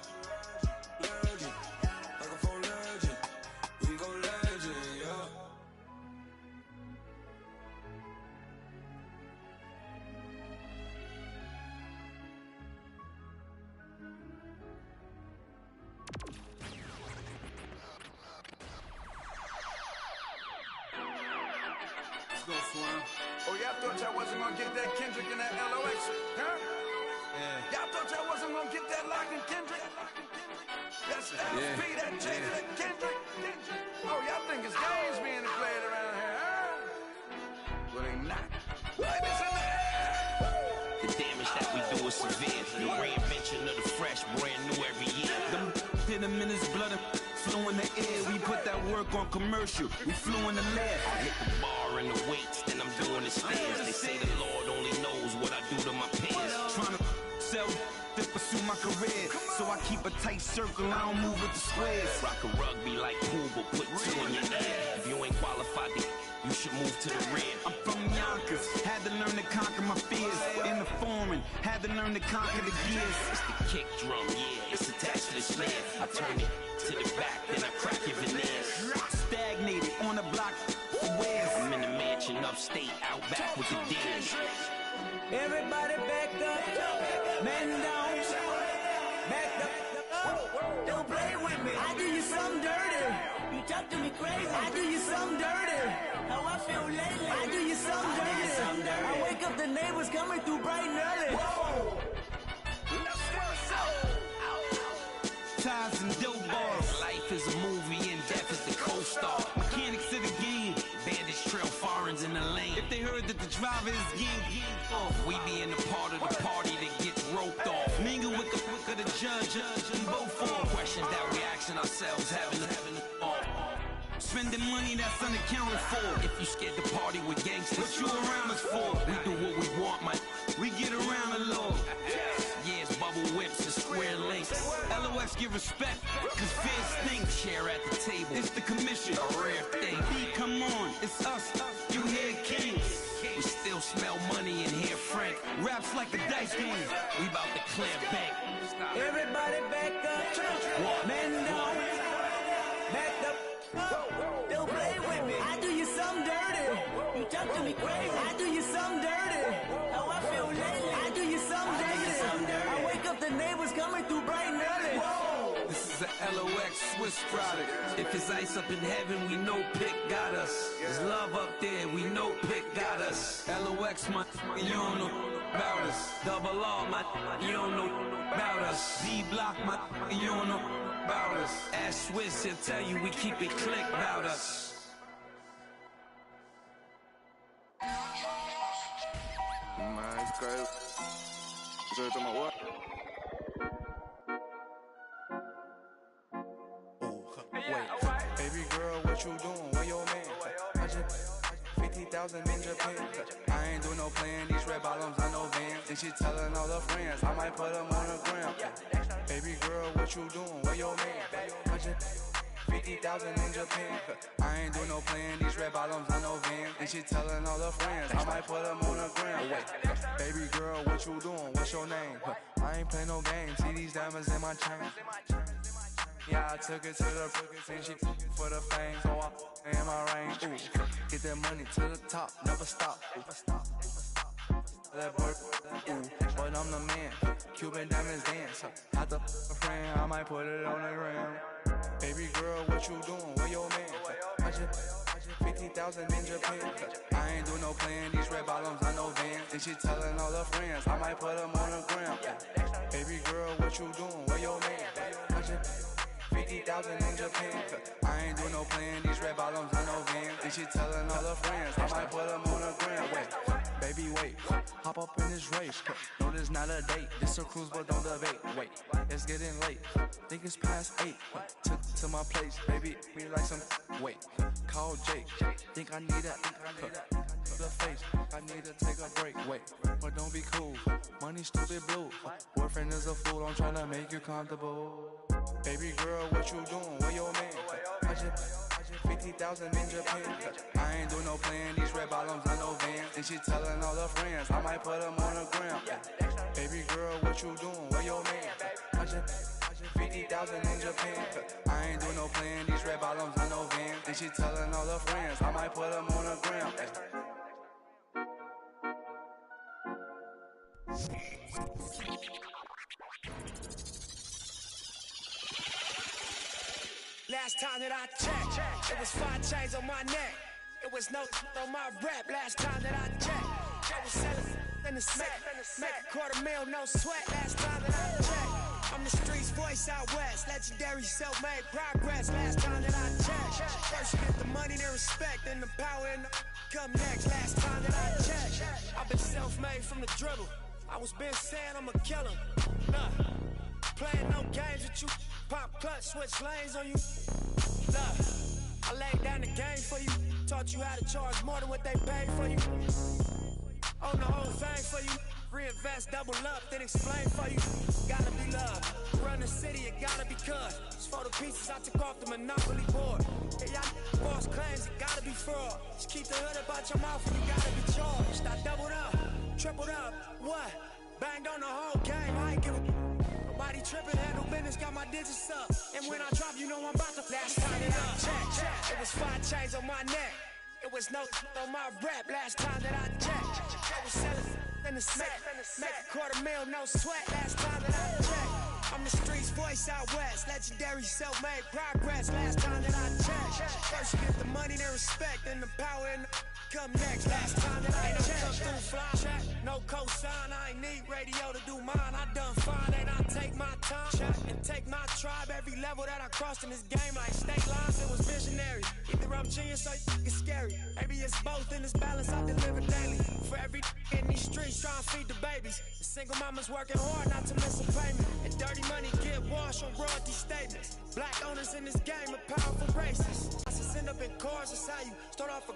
Speaker 8: Legend. Microphone legend. We can go legend. Yeah.
Speaker 14: Let's go, Swan. Oh, y'all thought y'all wasn't gonna get that Kendrick and that LOX, huh? Yeah. Y'all thought y'all wasn't gonna get that Lock and Kendrick? That's LP, that Jada, that Kendrick. Oh, y'all think it's games being played around here, huh? Well, they not. Right, listen to
Speaker 15: The damage that we do is severe. The reinvention of the fresh, brand new every year. Them hit him in his blood and flew in the air. We put that work on commercial. We flew in the lab. I hit the bar and the weights, then I'm doing the stairs. They say the Lord only knows what I do to my peers. Trying to sell to pursue my career. So I keep a tight circle, I don't move with the squares. Rock a rugby like pool, but put two in your ear. If you ain't qualified, you should move to the rear. I'm from Yonkers, had to learn to conquer my fears. In the foreign, had to learn to conquer the gears. It's the kick drum, yeah, it's attached to the snare. I turn it to the back, then I crack your veneers. Stagnated on the block, where's I'm in the mansion upstate, out back with the deers.
Speaker 16: Everybody back up, man down, back up. Don't play with me. I do you something dirty. You talk to me crazy. I do you something dirty. How I feel lately. I do you something dirty. I wake up the neighbors coming through bright and early. Whoa.
Speaker 15: Ties and dope bars. Life is a movie and death is the co-star. Mechanics of the game. Bandits trail foreigns in the lane. If they heard that the driver is gang off, we be in the part of the party that gets roped off. Mingle with the judge and both for questions that we asking ourselves, having the Spending money that's unaccounted for. If you scared to party with gangsters, what you around us for? We do what we want, man. We get around the law. Yeah, it's bubble whips and square links. LOX give respect, cause fear stinks. Share at the table, it's the commission, a rare thing. B, come on, it's us, you hear kings. We still smell money and hear Frank. Raps like a dice game, we bout to clear bank.
Speaker 6: Everybody back up, man down, back up. Don't play with me. I do you something dirty. You talk to me crazy. I do you something dirty. How I feel lately. I do you something dirty. I wake up, the neighbors coming through bright and early. Whoa.
Speaker 15: This is a LOX Swiss product. If it's ice up in heaven, we know Pick got us. There's love up there, we know Pick got us. LOX, my, you don't know about us. Double R, my, you don't know about us. D-Block, my, you don't know about us. Ask Swiss, he'll tell you we keep it click about us.
Speaker 7: Mais caiu. Já toma what?
Speaker 12: Baby girl, what you doing? Where your man? I just 50,000 in Japan. I ain't do no playing, these red bottoms, I know Vans. And she telling all her friends, I might put them on the gram. Baby girl, what you doing? Where your man? I just 50,000 in Japan. I ain't do no playing, these red bottoms, I know Vans. And she telling all her friends, I might put them on the gram. Baby girl, what you doing? What's your name? I ain't play no games, see these diamonds in my chain. Yeah, I took it to the and she for the fame, so I in my range. Ooh, get that money to the top, never stop. That boy, ooh, but I'm the man. Cuban diamonds dance. Had a friend, I might put it on the gram. Baby girl, what you doing? Where your man? I just 50,000 in Japan. I ain't do no playing, these red bottoms, I know Vans. And she telling all her friends, I might put them on the gram. Baby girl, what you doing? Where your man? I just 50,000 in Japan. I ain't do no playing, these red bottoms, I know Vans. And she telling all her friends, I might put them on the gram. Baby, wait, hop up in this race. No, this not a date, this a cruise, but don't debate. Wait, it's getting late, think it's past 8. Took to my place, baby, me like some. Wait, call Jake, think I need the face, I need to take a break. Wait, but don't be cool, money stupid blue. Boyfriend is a fool, I'm trying to make you comfortable. Baby girl, what you doing? Where your man? I just 50,000 in Japan. I ain't do no playing, these red bottoms, I know Vans. And she telling all her friends, I might put them on the gram. Baby girl, what you doing? Where your man? I just 50,000 in Japan. I ain't do no playing, these red bottoms, I know Vans. And she telling all her friends, I might put them on the gram.
Speaker 13: Last time that I checked, it was 5 chains on my neck. It was no on my rap. Last time that I checked, I was selling in the set. Make $250,000, no sweat. Last time that I checked, I'm the streets voice out west. Legendary self-made progress. Last time that I checked, first you get the money, then respect, then the power and the come next. Last time that I checked, I've been self-made from the dribble. I was been saying I'm a killer. Nah, playing no games with you. Pop cut, switch lanes on you. Look, I laid down the game for you. Taught you how to charge more than what they paid for you. Own the whole thing for you. Reinvest, double up, then explain for you. Gotta be loved. Run the city, it gotta be cut. It's for the pieces I took off the Monopoly board. Hey, y'all false claims, it gotta be fraud. Just keep the hood about your mouth and you gotta be charged. I doubled up, tripled up, what? Banged on the whole game, I ain't give a. Nobody tripping, handle business, got my digits up. And when I drop, you know I'm about to. Last time that I checked, it was 5 chains on my neck. It was no on my rap. Last time that I checked, I was selling in the set. Make $250,000, no sweat. Last time that I checked, I'm the streets voice out west. Legendary self-made progress. Last time that I checked, first you get the money, then respect, then the power and the come next. Last time that I checked, through fly check, no cosign. I ain't need radio to do mine. I done fine, and I take my time and take my tribe. Every level that I crossed in this game, like state lines, it was visionary. Either I'm genius or it's scary. Maybe it's both in this balance I deliver daily. For every in these streets trying to feed the babies. The single mama's working hard not to miss a payment. And dirty money get washed on royalty statements. Black owners in this game are powerful racists. I just end up in cars, that's how you start off a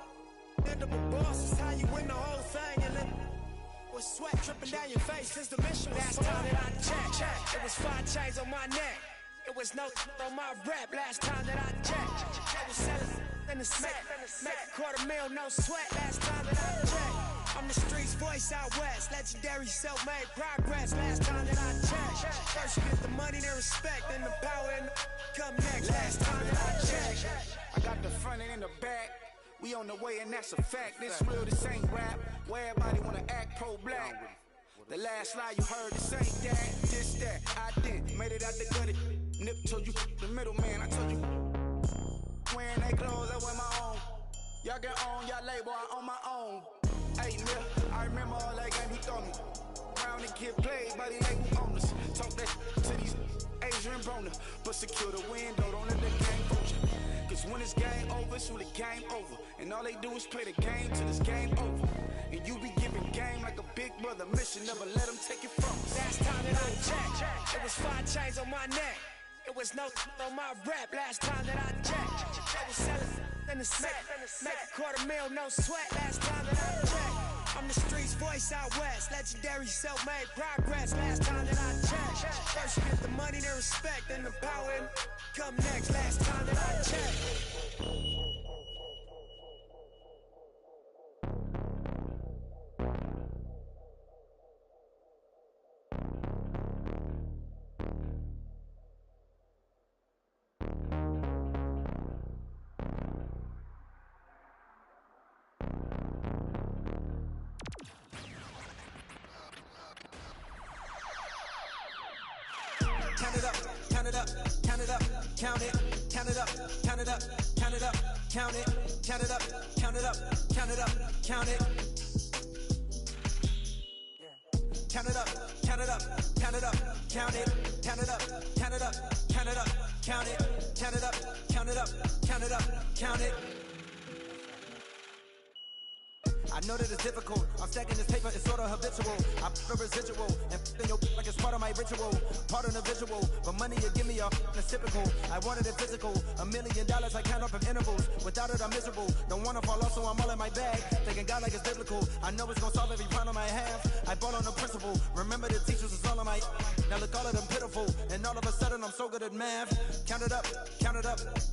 Speaker 13: end up a boss. That's how you win the whole thing and then with sweat dripping down your face since the mission was last time that I checked. It was 5 chains on my neck. It was no on my rap last time that I checked. I was selling in the smack. Make $250,000, no sweat last time that I checked. I'm the streets voice out west. Legendary self-made progress last time that I checked. First you get the money, then respect, then the power and the come next last time that I checked.
Speaker 14: I got the front and in the back. We on the way and that's a fact. This real, this ain't rap. Where everybody wanna act pro-black. The last lie you heard, this ain't that, this that. I did, made it out the gutter. Nip told you the middleman. I told you wearing they clothes, I wear my own. Y'all get on, y'all label, I on my own. Hey, Nip, I remember all that game he throw me. Round the kid played, but he label owners. Talk that to these Asian Broner, but secure the window, don't let the game poach you. Cause when this game over, so the game over. And all they do is play the game till this game over. And you be giving game like a big brother mission, never let them take it from us.
Speaker 13: Last time that I checked, it was 5 chains on my neck. It was no on my rap last time that I checked. I was selling in the smack. Make $250,000, no sweat last time that I checked. I'm the streets voice out west. Legendary self-made progress last time that I checked. First you get the money, then respect, then the power and come next last time that I checked.
Speaker 6: Count it up, count it up, count it up, count it, count it up, count it up, count it up, count it, count it up, count it up, count it up, count it. Count it up, count it up, count it up, count it, count it up, count it up, count it up, count it, count it up, count it up, count it up, count it. I know that it's difficult. I'm stacking this paper, it's sort of habitual. I put a residual and f***ing your like it's part of my ritual. Part of the visual, but money you give me it's typical. I wanted it physical. $1 million I count up in intervals. Without it I'm miserable. Don't wanna fall off, so I'm all in my bag. Thinking God like it's biblical. I know it's gonna solve every problem I have. I ball on the principle. Remember the teachers is all of my. Now look all of them pitiful. And all of a sudden I'm so good at math. Count it up, count it up.